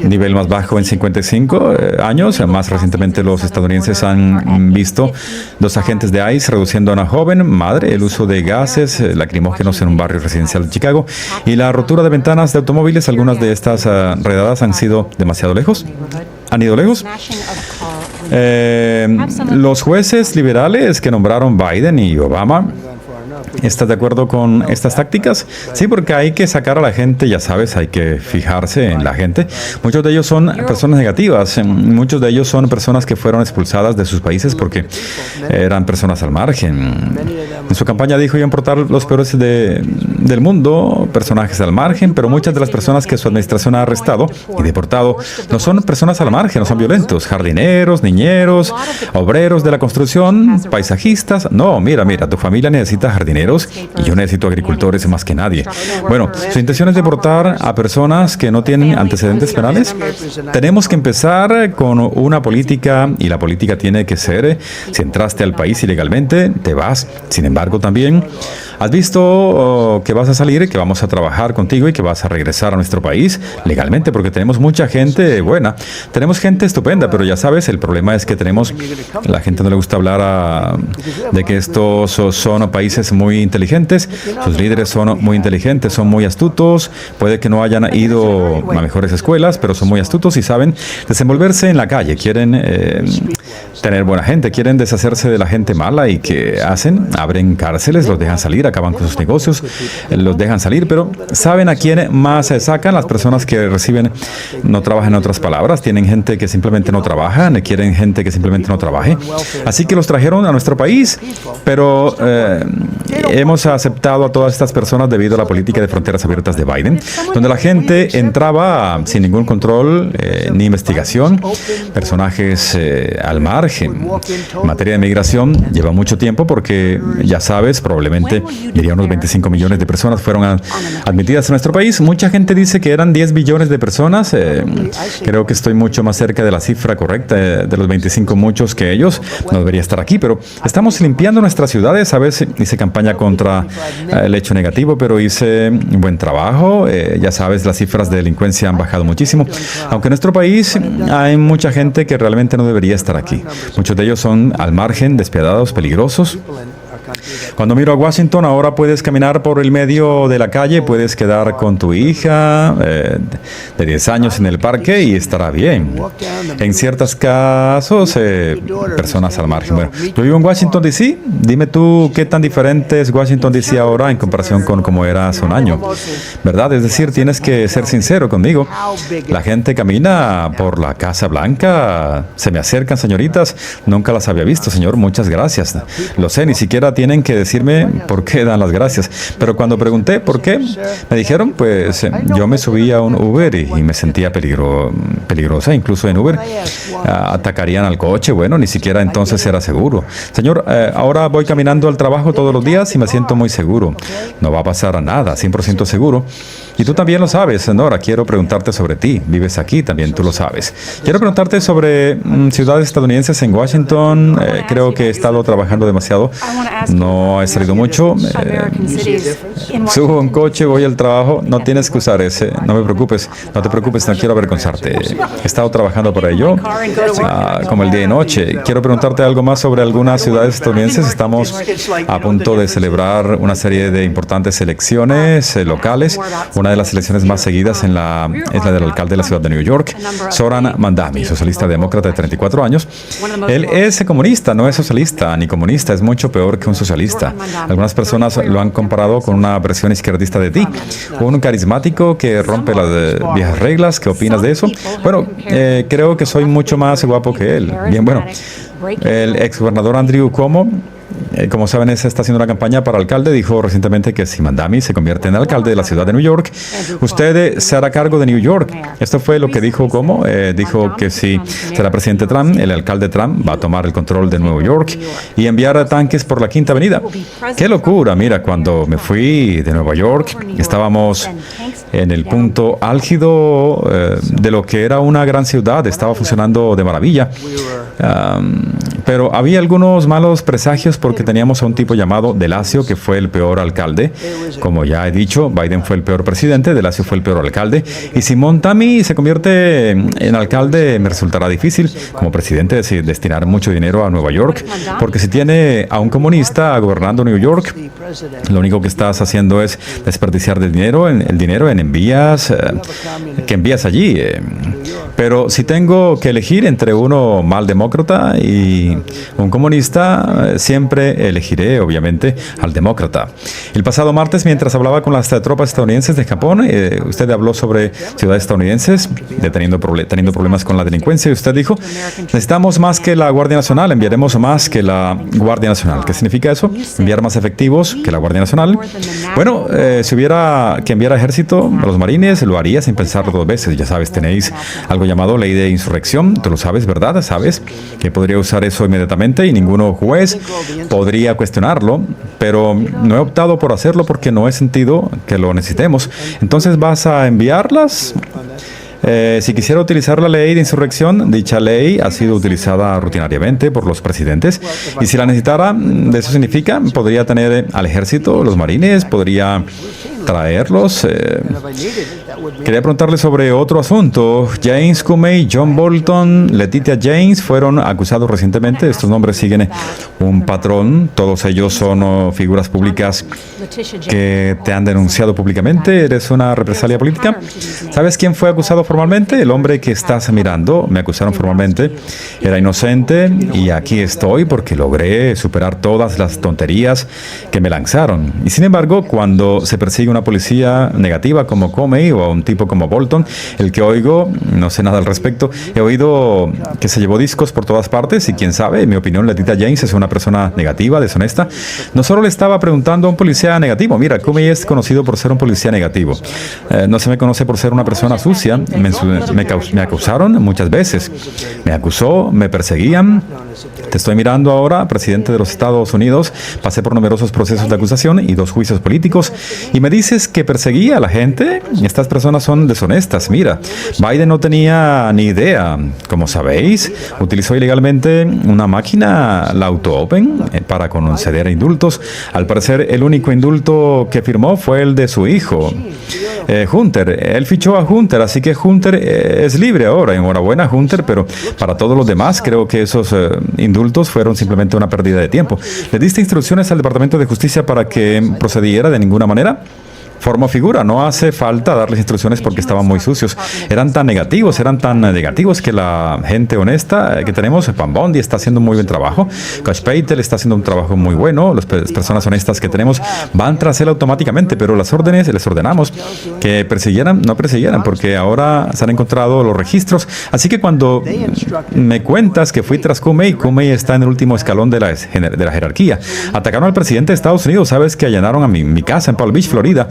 nivel más bajo en 55 años. Más recientemente los estadounidenses han visto 2 agentes de ICE reduciendo a una joven madre el uso de gases lacrimógenos en un barrio residencial de Chicago, y la rotura de ventanas de automóviles. Algunas de estas redadas han ido demasiado lejos. ¿Han ido lejos? Los jueces liberales que nombraron Biden y Obama, ¿estás de acuerdo con estas tácticas? Sí, porque hay que sacar a la gente, ya sabes, hay que fijarse en la gente. Muchos de ellos son personas negativas, muchos de ellos son personas que fueron expulsadas de sus países porque eran personas al margen. En su campaña dijo: importar los peores del mundo, personajes al margen, pero muchas de las personas que su administración ha arrestado y deportado no son personas al margen, no son violentos, jardineros, niñeros, obreros de la construcción, paisajistas. No, mira, tu familia necesita jardineros y yo necesito agricultores más que nadie. Bueno, su intención es deportar a personas que no tienen antecedentes penales. Tenemos que empezar con una política, y la política tiene que ser: si entraste al país ilegalmente, te vas. Sin embargo, también ¿Has visto que vas a salir, que vamos a trabajar contigo y que vas a regresar a nuestro país legalmente? Porque tenemos mucha gente buena, tenemos gente estupenda, pero ya sabes, el problema es que tenemos, la gente no le gusta hablar de que estos son países muy inteligentes, sus líderes son muy inteligentes, son muy astutos, puede que no hayan ido a mejores escuelas, pero son muy astutos y saben desenvolverse en la calle, quieren tener buena gente, quieren deshacerse de la gente mala y que hacen, abren cárceles, los dejan salir, acaban con sus negocios, los dejan salir, pero ¿saben a quién más sacan? Las personas que reciben, no trabajan, en otras palabras, tienen gente que simplemente no trabaja, quieren gente que simplemente no trabaje, así que los trajeron a nuestro país, pero hemos aceptado a todas estas personas debido a la política de fronteras abiertas de Biden, donde la gente entraba sin ningún control ni investigación, personajes al margen. En materia de migración lleva mucho tiempo porque, ya sabes, probablemente diría unos 25 millones de personas fueron admitidas en nuestro país. Mucha gente dice que eran 10 billones de personas. Creo que estoy mucho más cerca de la cifra correcta, de los 25 muchos que ellos. No debería estar aquí, pero estamos limpiando nuestras ciudades. A veces hice campaña contra el hecho negativo, pero hice un buen trabajo. Ya sabes, las cifras de delincuencia han bajado muchísimo. Aunque en nuestro país hay mucha gente que realmente no debería estar aquí. Muchos de ellos son al margen, despiadados, peligrosos. Cuando miro a Washington, ahora puedes caminar por el medio de la calle, puedes quedar con tu hija de 10 años en el parque y estará bien. En ciertos casos, personas al margen. Bueno, yo vivo en Washington, D.C. Dime tú qué tan diferente es Washington, D.C. ahora en comparación con cómo era hace un año, ¿verdad? Es decir, tienes que ser sincero conmigo. La gente camina por la Casa Blanca, se me acercan señoritas, nunca las había visto, señor, muchas gracias. Lo sé, ni siquiera tienen que decirme por qué dan las gracias. Pero cuando pregunté por qué, me dijeron, pues yo me subí a un Uber y me sentía peligrosa. Incluso en Uber atacarían al coche. Bueno, ni siquiera entonces era seguro. Señor, ahora voy caminando al trabajo todos los días y me siento muy seguro. No va a pasar nada, 100% seguro. Y tú también lo sabes, Nora. Quiero preguntarte sobre ti. Vives aquí, también tú lo sabes. Quiero preguntarte sobre ciudades estadounidenses en Washington. Creo que he estado trabajando demasiado. No he salido mucho. Subo un coche, voy al trabajo. No tienes que usar ese. No me preocupes. No te preocupes, no quiero avergonzarte. He estado trabajando para ello, como el día y noche. Quiero preguntarte algo más sobre algunas ciudades estadounidenses. Estamos a punto de celebrar una serie de importantes elecciones locales. Una de las elecciones más seguidas es la del alcalde de la ciudad de New York, Zoran Mandami, socialista demócrata de 34 años. Él es comunista, no es socialista ni comunista, es mucho peor que un socialista. Algunas personas lo han comparado con una versión izquierdista de ti, un carismático que rompe las viejas reglas. ¿Qué opinas de eso? Bueno, creo que soy mucho más guapo que él. Bien, bueno, el exgobernador Andrew Cuomo, como saben, está haciendo una campaña para alcalde. Dijo recientemente que si Mandami se convierte en alcalde de la ciudad de New York, usted se hará cargo de New York. Esto fue lo que dijo Cuomo. Dijo que si será presidente Trump, el alcalde Trump va a tomar el control de Nueva York y enviar tanques por la Quinta Avenida. ¡Qué locura! Mira, cuando me fui de Nueva York, estábamos en el punto álgido de lo que era una gran ciudad. Estaba funcionando de maravilla. Pero había algunos malos presagios porque teníamos a un tipo llamado De Lacio, que fue el peor alcalde. Como ya he dicho, Biden fue el peor presidente, De Lacio fue el peor alcalde. Y si Mandami se convierte en alcalde, me resultará difícil como presidente destinar mucho dinero a Nueva York, porque si tiene a un comunista gobernando New York, lo único que estás haciendo es desperdiciar el dinero en envías que envías allí. Pero si tengo que elegir entre uno mal demócrata y un comunista, siempre elegiré, obviamente, al demócrata. El pasado martes, mientras hablaba con las tropas estadounidenses de Japón, usted habló sobre ciudades estadounidenses teniendo problemas con la delincuencia, y usted dijo, necesitamos más que la Guardia Nacional, enviaremos más que la Guardia Nacional. ¿Qué significa eso? Enviar más efectivos que la Guardia Nacional. Bueno, si hubiera que enviar ejército a los marines, lo haría sin pensarlo dos veces. Ya sabes, tenéis algo llamado ley de insurrección, tú lo sabes, ¿verdad? Sabes que podría usar eso inmediatamente y ninguno juez podría cuestionarlo, pero no he optado por hacerlo porque no he sentido que lo necesitemos. Entonces, ¿vas a enviarlas? Si quisiera utilizar la ley de insurrección, dicha ley ha sido utilizada rutinariamente por los presidentes. Y si la necesitara, de eso significa, podría tener al ejército, los marines, podría traerlos. Quería preguntarle sobre otro asunto. James Comey, John Bolton, Letitia James fueron acusados recientemente. Estos nombres siguen un patrón. Todos ellos son figuras públicas que te han denunciado públicamente. ¿Eres una represalia política? ¿Sabes quién fue acusado formalmente? El hombre que estás mirando. Me acusaron formalmente. Era inocente y aquí estoy porque logré superar todas las tonterías que me lanzaron. Y sin embargo, cuando se persigue una policía negativa como Comey o a un tipo como Bolton, el que oigo, no sé nada al respecto, he oído que se llevó discos por todas partes y quién sabe, en mi opinión, Letitia James es una persona negativa, deshonesta. No solo le estaba preguntando a un policía negativo, mira, Comey es conocido por ser un policía negativo. No se me conoce por ser una persona sucia. Me acusaron muchas veces. Me acusó, me perseguían. Te estoy mirando ahora, presidente de los Estados Unidos. Pasé por numerosos procesos de acusación y 2 juicios políticos. Y me dices que perseguía a la gente. Estas personas son deshonestas. Mira, Biden no tenía ni idea. Como sabéis, utilizó ilegalmente una máquina, la AutoOpen, para conceder indultos. Al parecer, el único indulto que firmó fue el de su hijo, Hunter. Él fichó a Hunter, así que Hunter es libre ahora. Enhorabuena, Hunter, pero para todos los demás, creo que esos indultos fueron simplemente una pérdida de tiempo. ¿Le diste instrucciones al Departamento de Justicia para que procediera de ninguna manera? Forma o figura, no hace falta darles instrucciones porque estaban muy sucios. Eran tan negativos que la gente honesta que tenemos, Pam Bondi está haciendo un muy buen trabajo, Cash Patel está haciendo un trabajo muy bueno, las personas honestas que tenemos van tras él automáticamente, pero las órdenes les ordenamos que no persiguieran, porque ahora se han encontrado los registros. Así que cuando me cuentas que fui tras Comey está en el último escalón de la jerarquía. Atacaron al presidente de Estados Unidos, sabes que allanaron a mi casa en Palm Beach, Florida.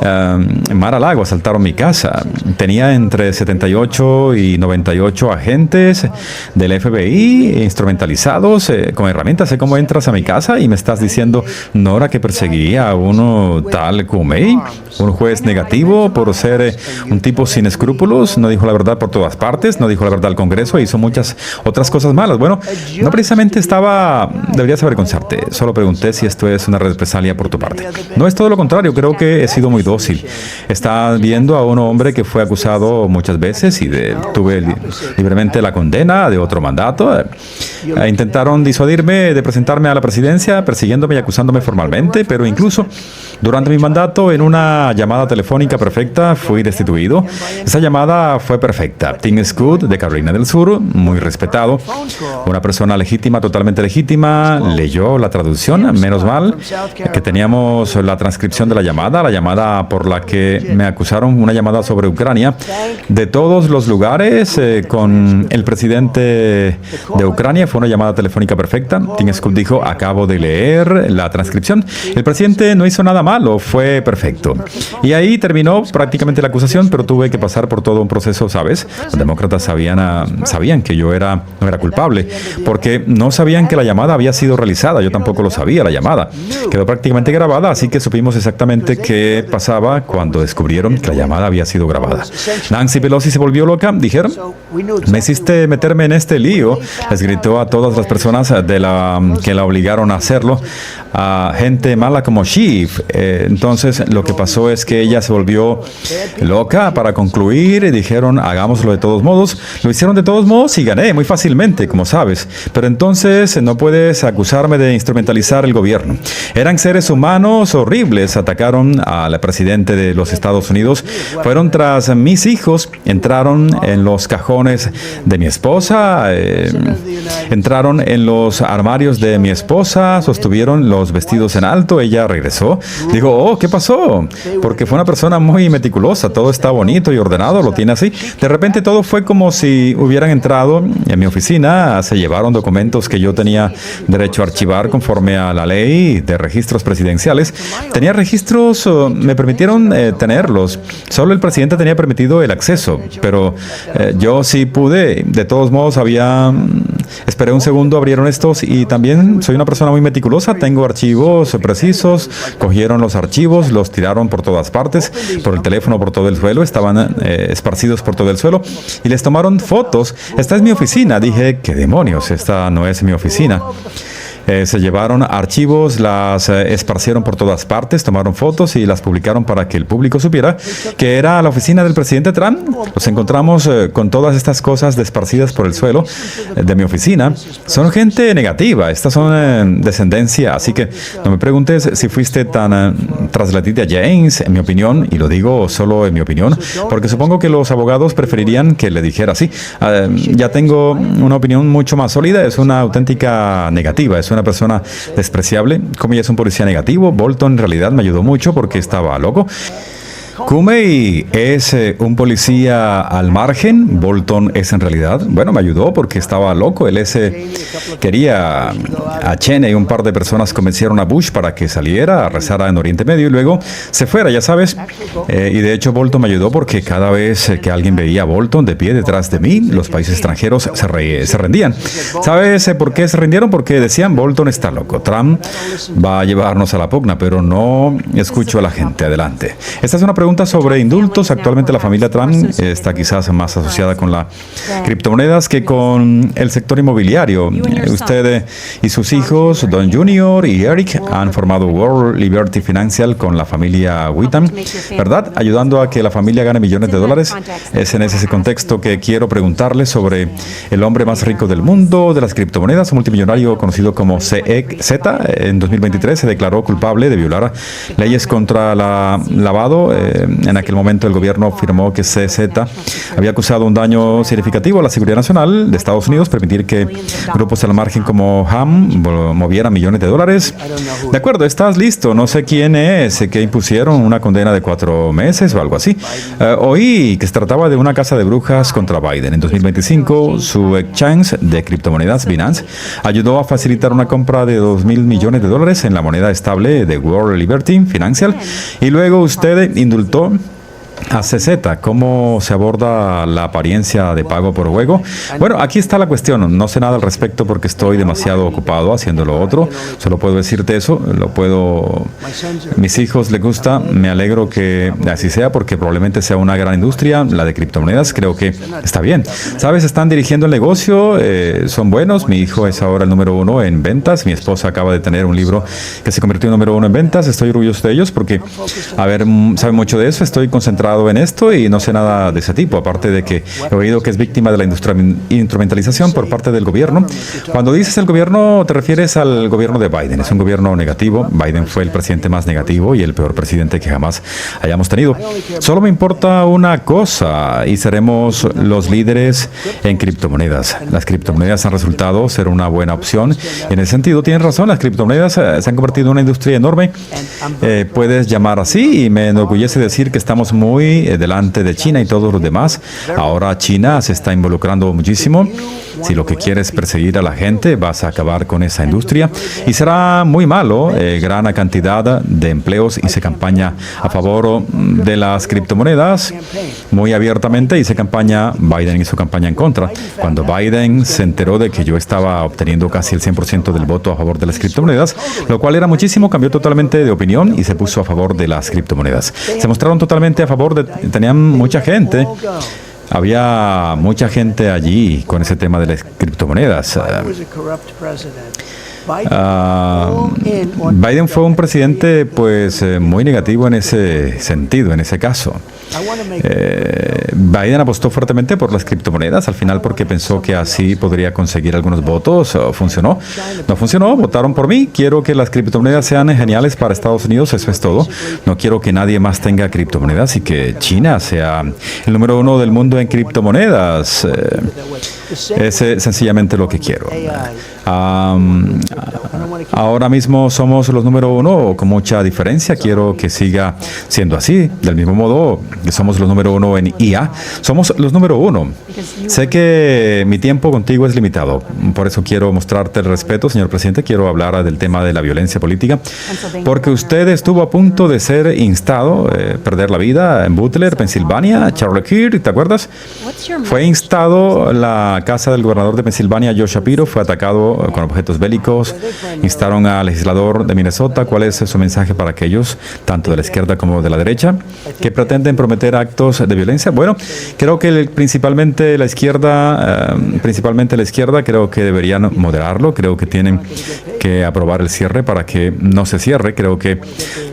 En Mar-a-Lago asaltaron mi casa. Tenía entre 78 y 98 agentes del FBI instrumentalizados con herramientas. Sé cómo entras a mi casa y me estás diciendo, Nora, que perseguía a uno tal Comey, un juez negativo por ser un tipo sin escrúpulos. No dijo la verdad por todas partes, no dijo la verdad al Congreso, hizo muchas otras cosas malas. Bueno, no precisamente deberías avergonzarte. Solo pregunté si esto es una represalia por tu parte. No es todo lo contrario, creo que he sido muy dócil. Está viendo a un hombre que fue acusado muchas veces y tuve libremente la condena de otro mandato. Intentaron disuadirme de presentarme a la presidencia, persiguiéndome y acusándome formalmente, pero incluso durante mi mandato, en una llamada telefónica perfecta, fui destituido. Esa llamada fue perfecta. Tim Scott, de Carolina del Sur, muy respetado, una persona legítima, totalmente legítima, leyó la traducción. Menos mal que teníamos la transcripción de la llamada por la que me acusaron, una llamada sobre Ucrania. De todos los lugares, con el presidente de Ucrania, fue una llamada telefónica perfecta. Tim Scott dijo, acabo de leer la transcripción. El presidente no hizo nada malo, fue perfecto. Y ahí terminó prácticamente la acusación, pero tuve que pasar por todo un proceso, ¿sabes? Los demócratas sabían que yo no era culpable, porque no sabían que la llamada había sido realizada. Yo tampoco lo sabía, la llamada quedó prácticamente grabada, así que supimos exactamente qué pasaba cuando descubrieron que la llamada había sido grabada. Nancy Pelosi se volvió loca, dijeron, me hiciste meterme en este lío. Les gritó a todas las personas que la obligaron a hacerlo, a gente mala como Schiff. Entonces lo que pasó es que ella se volvió loca. Para concluir, dijeron, hagámoslo de todos modos. Lo hicieron de todos modos y gané muy fácilmente, como sabes. Pero entonces no puedes acusarme de instrumentalizar el gobierno. Eran seres humanos horribles. Atacaron al presidente de los Estados Unidos. Fueron tras mis hijos. Entraron en los cajones de mi esposa. Entraron en los armarios de mi esposa. Sostuvieron los vestidos en alto. Ella regresó. Digo, oh, ¿qué pasó? Porque fue una persona muy meticulosa. Todo está bonito y ordenado. Lo tiene así. De repente todo fue como si hubieran entrado en mi oficina. Se llevaron documentos que yo tenía derecho a archivar conforme a la ley de registros presidenciales. Tenía registros, me permitieron tenerlos. Solo el presidente tenía permitido el acceso, pero yo sí pude. De todos modos, había Esperé un segundo, abrieron estos y también soy una persona muy meticulosa. Tengo archivos precisos. Cogieron los archivos, los tiraron por todas partes, por el teléfono, por todo el suelo. Estaban esparcidos por todo el suelo y les tomaron fotos. Esta es mi oficina. Dije, ¿qué demonios? Esta no es mi oficina. Se llevaron archivos, las esparcieron por todas partes, tomaron fotos y las publicaron para que el público supiera que era la oficina del presidente Trump. Los encontramos con todas estas cosas esparcidas por el suelo de mi oficina. Son gente negativa, estas son descendencia, así que no me preguntes si fuiste tan tras la tía James, en mi opinión, y lo digo solo en mi opinión, porque supongo que los abogados preferirían que le dijera así. Ya tengo una opinión mucho más sólida, es una auténtica negativa, es una persona despreciable. Comey es un policía negativo. Bolton en realidad me ayudó mucho porque estaba loco. Comey es un policía al margen. Bolton es en realidad, bueno, me ayudó porque estaba loco. Él quería a Cheney y un par de personas convencieron a Bush para que saliera, rezara en Oriente Medio y luego se fuera, ya sabes. Y de hecho Bolton me ayudó porque cada vez que alguien veía a Bolton de pie detrás de mí, los países extranjeros se rendían. ¿Sabes por qué se rindieron? Porque decían, Bolton está loco. Trump va a llevarnos a la pugna, pero no escucho a la gente. Adelante. Esta es una pregunta sobre indultos. Actualmente la familia Trump está quizás más asociada con las criptomonedas que con el sector inmobiliario. Usted y sus hijos, Don Jr. y Eric, han formado World Liberty Financial con la familia Witham, ¿verdad? Ayudando a que la familia gane millones de dólares. Es en ese contexto que quiero preguntarle sobre el hombre más rico del mundo de las criptomonedas, un multimillonario conocido como CZ. En 2023 se declaró culpable de violar leyes contra lavado. En aquel momento el gobierno afirmó que CZ había acusado un daño significativo a la seguridad nacional de Estados Unidos, permitir que grupos al margen como Ham movieran millones de dólares. De acuerdo, estás listo. No sé quién es, que impusieron una condena de 4 meses o algo así. Oí que se trataba de una casa de brujas contra Biden. En 2025, su exchange de criptomonedas, Binance, ayudó a facilitar una compra de $2,000 millones en la moneda estable de World Liberty Financial. Y luego usted indultó a CZ. ¿Cómo se aborda la apariencia de pago por juego? Bueno, aquí está la cuestión. No sé nada al respecto porque estoy demasiado ocupado haciendo lo otro. Solo puedo decirte eso. Mis hijos les gusta. Me alegro que así sea porque probablemente sea una gran industria, la de criptomonedas. Creo que está bien. ¿Sabes? Están dirigiendo el negocio. Son buenos. Mi hijo es ahora el número 1 en ventas. Mi esposa acaba de tener un libro que se convirtió en número 1 en ventas. Estoy orgulloso de ellos porque, saben mucho de eso. Estoy concentrado en esto y no sé nada de ese tipo, aparte de que he oído que es víctima de la instrumentalización por parte del gobierno. Cuando dices el gobierno, te refieres al gobierno de Biden. Es un gobierno negativo. Biden fue el presidente más negativo y el peor presidente que jamás hayamos tenido. Solo me importa una cosa y seremos los líderes en criptomonedas. Las criptomonedas han resultado ser una buena opción. En ese sentido, tienes razón, las criptomonedas se han convertido en una industria enorme. Puedes llamar así y me enorgullece decir que estamos muy delante de China y todos los demás. Ahora China se está involucrando muchísimo. Si lo que quieres es perseguir a la gente, vas a acabar con esa industria y será muy malo. Gran cantidad de empleos. Hice campaña a favor de las criptomonedas muy abiertamente. Hice campaña, Biden hizo campaña en contra. Cuando Biden se enteró de que yo estaba obteniendo casi el 100% del voto a favor de las criptomonedas, lo cual era muchísimo, cambió totalmente de opinión y se puso a favor de las criptomonedas. Se mostraron totalmente a favor tenían mucha gente. Había mucha gente allí con ese tema de las criptomonedas. Biden fue un presidente muy negativo en ese sentido, en ese caso. Biden apostó fuertemente por las criptomonedas al final porque pensó que así podría conseguir algunos votos. ¿Funcionó? No funcionó, votaron por mí. Quiero que las criptomonedas sean geniales para Estados Unidos, eso es todo. No quiero que nadie más tenga criptomonedas y que China sea el número 1 del mundo en criptomonedas. Es sencillamente lo que quiero. Ahora mismo somos los número uno con mucha diferencia. Quiero que siga siendo así. Del mismo modo que somos los número uno en IA, somos los número uno. Sé que mi tiempo contigo es limitado. Por eso quiero mostrarte el respeto, señor presidente. Quiero hablar del tema de la violencia política. Porque usted estuvo a punto de ser instado, perder la vida en Butler, Pensilvania, Charlotte Kirk, ¿te acuerdas? Fue instado la casa del gobernador de Pensilvania, Joe Shapiro, fue atacado con objetos bélicos. Instaron al legislador de Minnesota. ¿Cuál es su mensaje para aquellos, tanto de la izquierda como de la derecha, que pretenden prometer actos de violencia? Bueno, creo que principalmente la izquierda, creo que deberían moderarlo. Creo que tienen que aprobar el cierre para que no se cierre. Creo que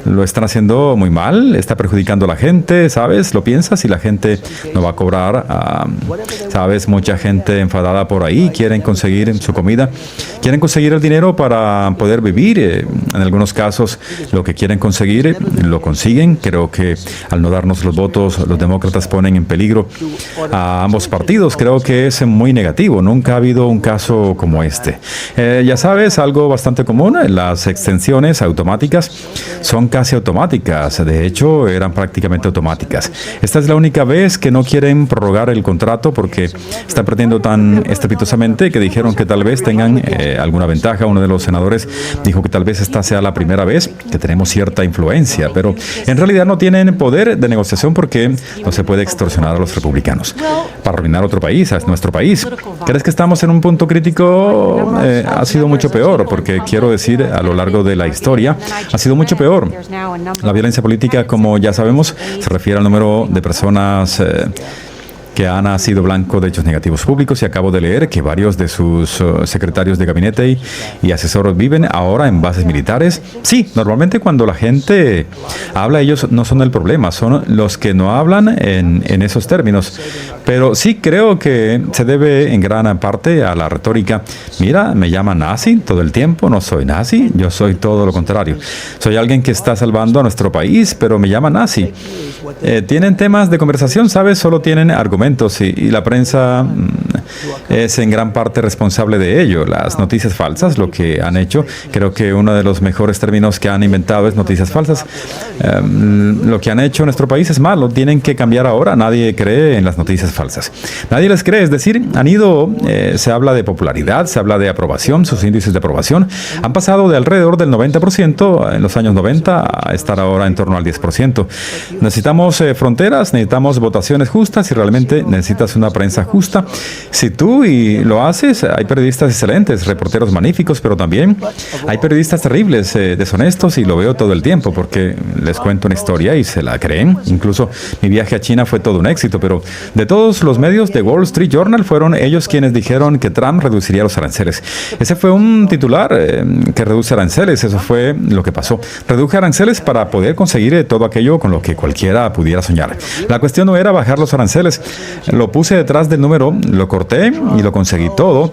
lo están haciendo muy mal, está perjudicando a la gente, ¿sabes? ¿Lo piensas? Y la gente no va a cobrar, ¿sabes? Mucha gente enfadada por ahí, quieren conseguir su comida, quieren conseguir el dinero para poder vivir. En algunos casos lo que quieren conseguir lo consiguen. Creo que al no darnos los votos, los demócratas ponen en peligro a ambos partidos. Creo que es muy negativo. Nunca ha habido un caso como este. Ya sabes, algo bastante común, las extensiones automáticas son casi automáticas. De hecho, eran prácticamente automáticas. Esta es la única vez que no quieren prorrogar el contrato porque están perdiendo tan estrepitosamente que dijeron que tal vez tengan alguna ventaja. Uno de los senadores dijo que tal vez esta sea la primera vez que tenemos cierta influencia, pero en realidad no tienen poder de negociación porque no se puede extorsionar a los republicanos para arruinar otro país, a nuestro país. ¿Crees que estamos en un punto crítico? Ha sido mucho peor, porque quiero decir, a lo largo de la historia ha sido mucho peor. La violencia política, como ya sabemos, se refiere al número de personas que han sido blanco de hechos negativos públicos, y acabo de leer que varios de sus secretarios de gabinete y asesores viven ahora en bases militares. Sí, normalmente cuando la gente habla, ellos no son el problema, son los que no hablan en esos términos. Pero sí creo que se debe en gran parte a la retórica. Mira, me llaman nazi todo el tiempo, no soy nazi, yo soy todo lo contrario. Soy alguien que está salvando a nuestro país, pero me llaman nazi. Tienen temas de conversación, ¿sabes? Solo tienen argumentos y la prensa es en gran parte responsable de ello. Las noticias falsas, lo que han hecho, creo que uno de los mejores términos que han inventado es noticias falsas. Lo que han hecho en nuestro país es malo, tienen que cambiar ahora. Nadie cree en las noticias falsas. Nadie les cree, es decir, se habla de popularidad, se habla de aprobación, sus índices de aprobación han pasado de alrededor del 90% en los años 90 a estar ahora en torno al 10%. Necesitamos fronteras, necesitamos votaciones justas y realmente necesitas una prensa justa. Si tú y lo haces, hay periodistas excelentes, reporteros magníficos, pero también hay periodistas terribles, deshonestos, y lo veo todo el tiempo porque les cuento una historia y se la creen. Incluso mi viaje a China fue todo un éxito, pero de todos los medios, de Wall Street Journal, fueron ellos quienes dijeron que Trump reduciría los aranceles. Ese fue un titular, que reduce aranceles. Eso fue lo que pasó. Reduje aranceles para poder conseguir todo aquello con lo que cualquiera pudiera soñar. La cuestión no era bajar los aranceles. Lo puse detrás del número, lo corté y lo conseguí todo.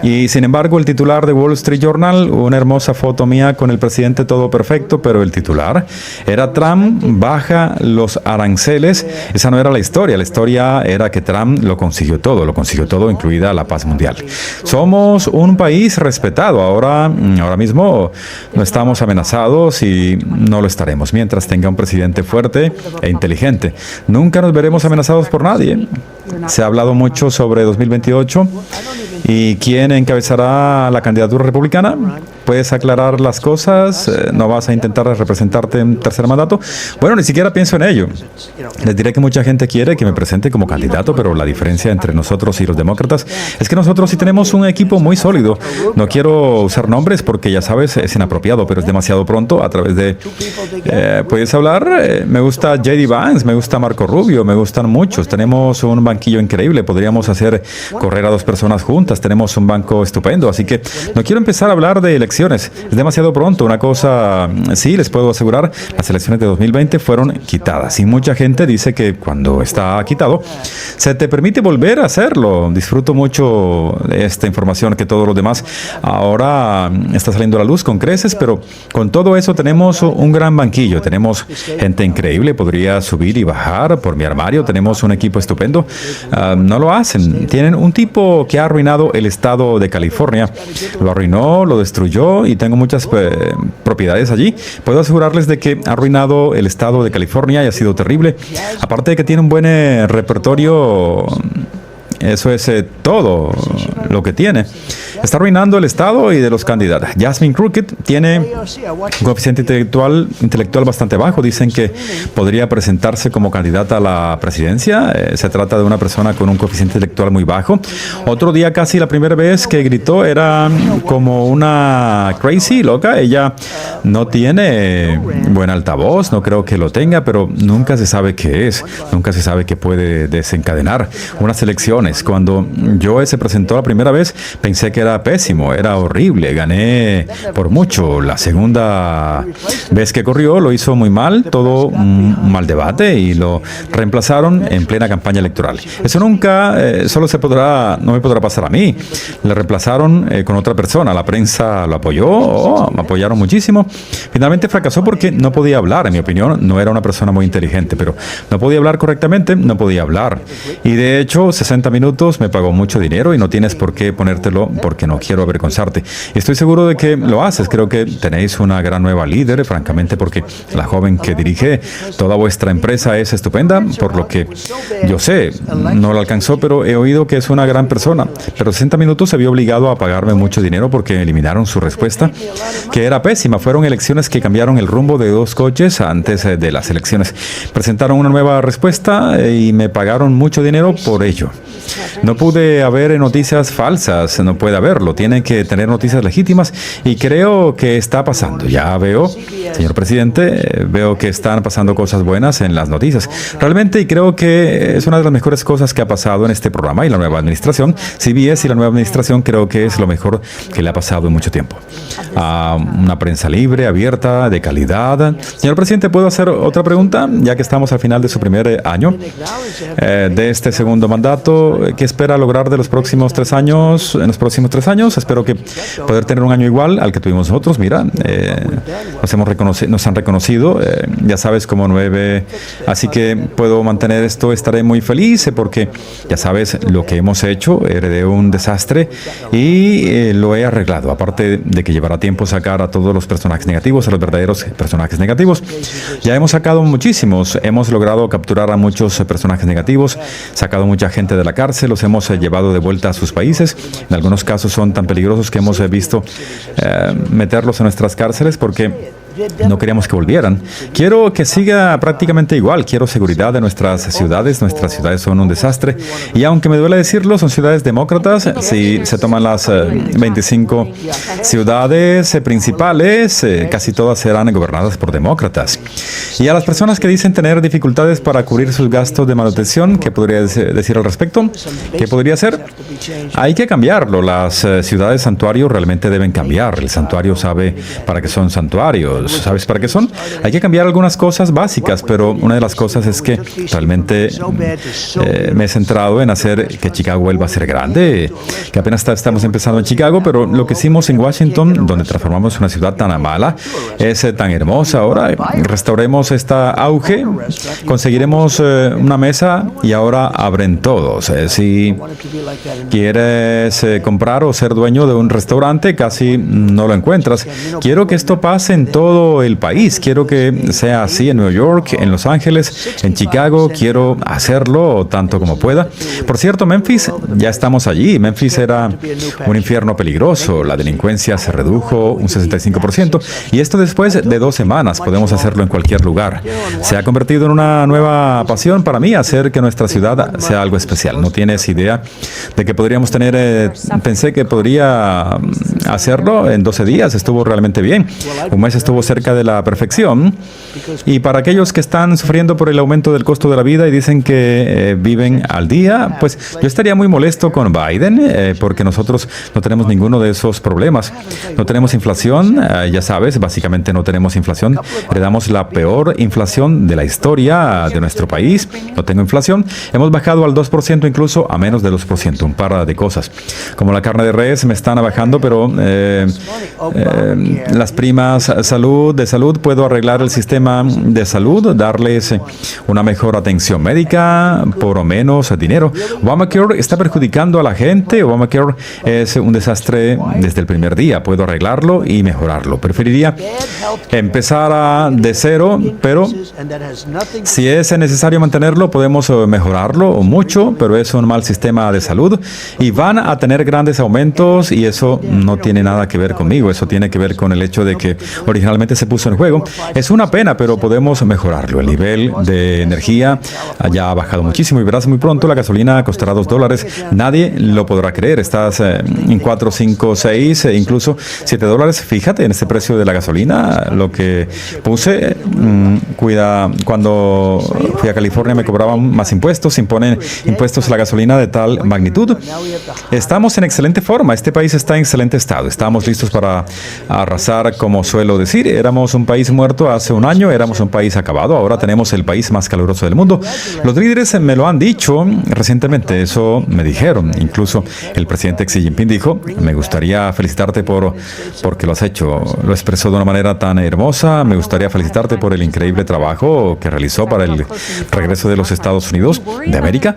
Y sin embargo, el titular de Wall Street Journal, una hermosa foto mía con el presidente, todo perfecto, pero el titular era Trump baja los aranceles. Esa no era la historia. La historia era que Trump lo consiguió todo, incluida la paz mundial. Somos un país respetado. Ahora mismo no estamos amenazados y no lo estaremos mientras tenga un presidente fuerte e inteligente. Nunca nos veremos amenazados por nadie. Se ha hablado mucho sobre 2028 y quién encabezará la candidatura republicana. ¿Puedes aclarar las cosas? ¿No vas a intentar representarte en tercer mandato? Bueno, ni siquiera pienso en ello. Les diré que mucha gente quiere que me presente como candidato, pero la diferencia entre nosotros y los demócratas es que nosotros sí tenemos un equipo muy sólido. No quiero usar nombres porque ya sabes, es inapropiado, pero es demasiado pronto. A través de... ¿puedes hablar? Me gusta J.D. Vance, me gusta Marco Rubio, me gustan muchos. Tenemos un banquillo increíble. Podríamos hacer correr a dos personas juntas. Tenemos un banco estupendo, así que no quiero empezar a hablar de elecciones. Es demasiado pronto. Una cosa sí les puedo asegurar, las elecciones de 2020 fueron quitadas y mucha gente dice que cuando está quitado se te permite volver a hacerlo. Disfruto mucho de esta información que todos los demás. Ahora está saliendo a la luz con creces, pero con todo eso tenemos un gran banquillo, tenemos gente increíble, podría subir y bajar por mi armario, tenemos un equipo estupendo. No lo hacen. Tienen un tipo que ha arruinado el Estado estado de California. Lo arruinó, lo destruyó y tengo muchas propiedades allí. Puedo asegurarles de que ha arruinado el estado de California y ha sido terrible. Aparte de que tiene un buen repertorio, eso es todo lo que tiene. Está arruinando el estado y de los candidatos. Jasmine Crockett tiene un coeficiente intelectual bastante bajo. Dicen que podría presentarse como candidata a la presidencia. Se trata de una persona con un coeficiente intelectual muy bajo. Otro día, casi la primera vez que gritó, era como una crazy, loca. Ella no tiene buen altavoz, no creo que lo tenga, pero nunca se sabe qué es. Nunca se sabe qué puede desencadenar unas elecciones. Cuando Joe se presentó la primera vez, pensé que era pésimo, era horrible, gané por mucho. La segunda vez que corrió lo hizo muy mal, todo un mal debate y lo reemplazaron en plena campaña electoral. Eso nunca, solo no me podrá pasar a mí. Le reemplazaron con otra persona, la prensa lo apoyó, me apoyaron muchísimo. Finalmente fracasó porque no podía hablar, en mi opinión, no era una persona muy inteligente, pero no podía hablar correctamente, no podía hablar. Y de hecho, 60 minutos me pagó mucho dinero y no tienes por qué ponértelo porque no quiero avergonzarte. Estoy seguro de que lo haces. Creo que tenéis una gran nueva líder, francamente, porque la joven que dirige toda vuestra empresa es estupenda, por lo que yo sé, no la alcanzó, pero he oído que es una gran persona. Pero 60 minutos se vio obligado a pagarme mucho dinero porque eliminaron su respuesta, que era pésima. Fueron elecciones que cambiaron el rumbo de 2 coches antes de las elecciones. Presentaron una nueva respuesta y me pagaron mucho dinero por ello. No pude haber noticias falsas, no puede haberlo, tienen que tener noticias legítimas y creo que está pasando. Ya veo, señor presidente, veo que están pasando cosas buenas en las noticias. Realmente, y creo que es una de las mejores cosas que ha pasado en este programa y la nueva administración, CBS y la nueva administración, creo que es lo mejor que le ha pasado en mucho tiempo. Una prensa libre, abierta, de calidad. Señor presidente, ¿puedo hacer otra pregunta? Ya que estamos al final de su primer año de este segundo mandato, ¿qué espera lograr de los próximos 3 años? En los próximos 3 años, espero que poder tener un año igual al que tuvimos nosotros. Mira, nos han reconocido, ya sabes, como 9, así que puedo mantener esto, estaré muy feliz porque ya sabes lo que hemos hecho, heredé un desastre y lo he arreglado, aparte de que llevará tiempo sacar a todos los personajes negativos, a los verdaderos personajes negativos. Ya hemos sacado muchísimos, hemos logrado capturar a muchos personajes negativos, sacado mucha gente de la cárcel, los hemos llevado de vuelta a sus países. En algunos casos son tan peligrosos que hemos visto meterlos en nuestras cárceles porque no queríamos que volvieran. Quiero que siga prácticamente igual. Quiero seguridad de nuestras ciudades. Nuestras ciudades son un desastre. Y aunque me duele decirlo, son ciudades demócratas. Si se toman las 25 ciudades principales, casi todas serán gobernadas por demócratas. Y a las personas que dicen tener dificultades para cubrir sus gastos de manutención, ¿qué podría decir al respecto? ¿Qué podría hacer? Hay que cambiarlo. Las ciudades santuario realmente deben cambiar. El santuario sabe para qué son santuarios. ¿Sabes para qué son? Hay que cambiar algunas cosas básicas, pero una de las cosas es que realmente me he centrado en hacer que Chicago vuelva a ser grande, que apenas estamos empezando en Chicago, pero lo que hicimos en Washington, donde transformamos una ciudad tan mala, es tan hermosa. Ahora restauremos este auge, conseguiremos una mesa y ahora abren todos. Si quieres comprar o ser dueño de un restaurante, casi no lo encuentras. Quiero que esto pase en todo el país. Quiero que sea así en Nueva York, en Los Ángeles, en Chicago. Quiero hacerlo tanto como pueda. Por cierto, Memphis, ya estamos allí. Memphis era un infierno peligroso. La delincuencia se redujo un 65%. Y esto después de 2 semanas. Podemos hacerlo en cualquier lugar. Se ha convertido en una nueva pasión para mí hacer que nuestra ciudad sea algo especial. No tienes idea de que podríamos tener... pensé que podría hacerlo en 12 días. Estuvo realmente bien. Un mes estuvo cerca de la perfección. Y para aquellos que están sufriendo por el aumento del costo de la vida y dicen que viven al día, pues yo estaría muy molesto con Biden porque nosotros no tenemos ninguno de esos problemas. No tenemos inflación, ya sabes, básicamente no tenemos inflación. Heredamos la peor inflación de la historia de nuestro país. No tengo inflación. Hemos bajado al 2%, incluso a menos de 2%. Un par de cosas. Como la carne de res me están bajando, pero las primas salud salud, puedo arreglar el sistema de salud, darles una mejor atención médica por menos dinero. Obamacare está perjudicando a la gente. Obamacare es un desastre desde el primer día. Puedo arreglarlo y mejorarlo. Preferiría empezar de cero, pero si es necesario mantenerlo, podemos mejorarlo mucho, pero es un mal sistema de salud y van a tener grandes aumentos y eso no tiene nada que ver conmigo. Eso tiene que ver con el hecho de que originalmente se puso en juego. Es una pena, pero podemos mejorarlo. El nivel de energía ya ha bajado muchísimo y verás muy pronto la gasolina costará $2. Nadie lo podrá creer. Estás en 4, 5, 6, incluso $7. Fíjate en este precio de la gasolina. Lo que puse, cuando fui a California me cobraban más impuestos. Imponen impuestos a la gasolina de tal magnitud. Estamos en excelente forma. Este país está en excelente estado. Estamos listos para arrasar, como suelo decir. Éramos un país muerto hace un año, éramos un país acabado. Ahora tenemos el país más caluroso del mundo. Los líderes me lo han dicho recientemente. Eso me dijeron. Incluso el presidente Xi Jinping dijo: me gustaría felicitarte porque lo has hecho. Lo expresó de una manera tan hermosa. Me gustaría felicitarte por el increíble trabajo que realizó para el regreso de los Estados Unidos de América.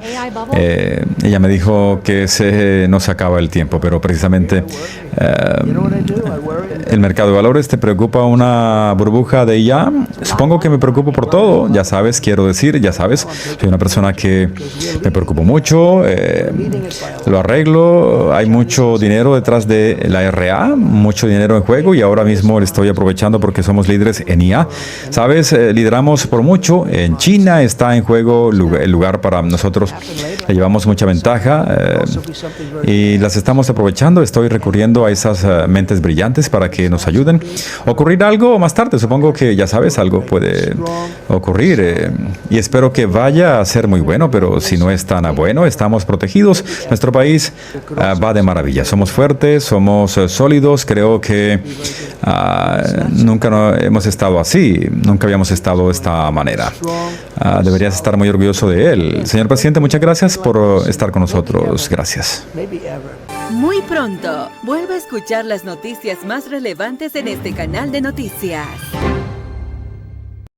Ella me dijo que no se acaba el tiempo, pero precisamente el mercado de valores te preocupa una burbuja de IA. Supongo que me preocupo por todo. Ya sabes, soy una persona que me preocupo mucho. Lo arreglo. Hay mucho dinero detrás de la RA, mucho dinero en juego y ahora mismo le estoy aprovechando porque somos líderes en IA. Sabes, lideramos por mucho. En China está en juego el lugar para nosotros. Le llevamos mucha ventaja y las estamos aprovechando. Estoy recurriendo a esas mentes brillantes para que nos ayuden. Ocurrir algo más tarde, supongo que ya sabes, algo puede ocurrir y espero que vaya a ser muy bueno, pero si no es tan bueno, estamos protegidos. Nuestro país va de maravilla. Somos fuertes, somos sólidos. Creo que nunca hemos estado así, nunca habíamos estado de esta manera. Deberías estar muy orgulloso de él. Señor presidente, muchas gracias por estar con nosotros. Gracias. Muy pronto, vuelve a escuchar las noticias más relevantes en este canal de noticias.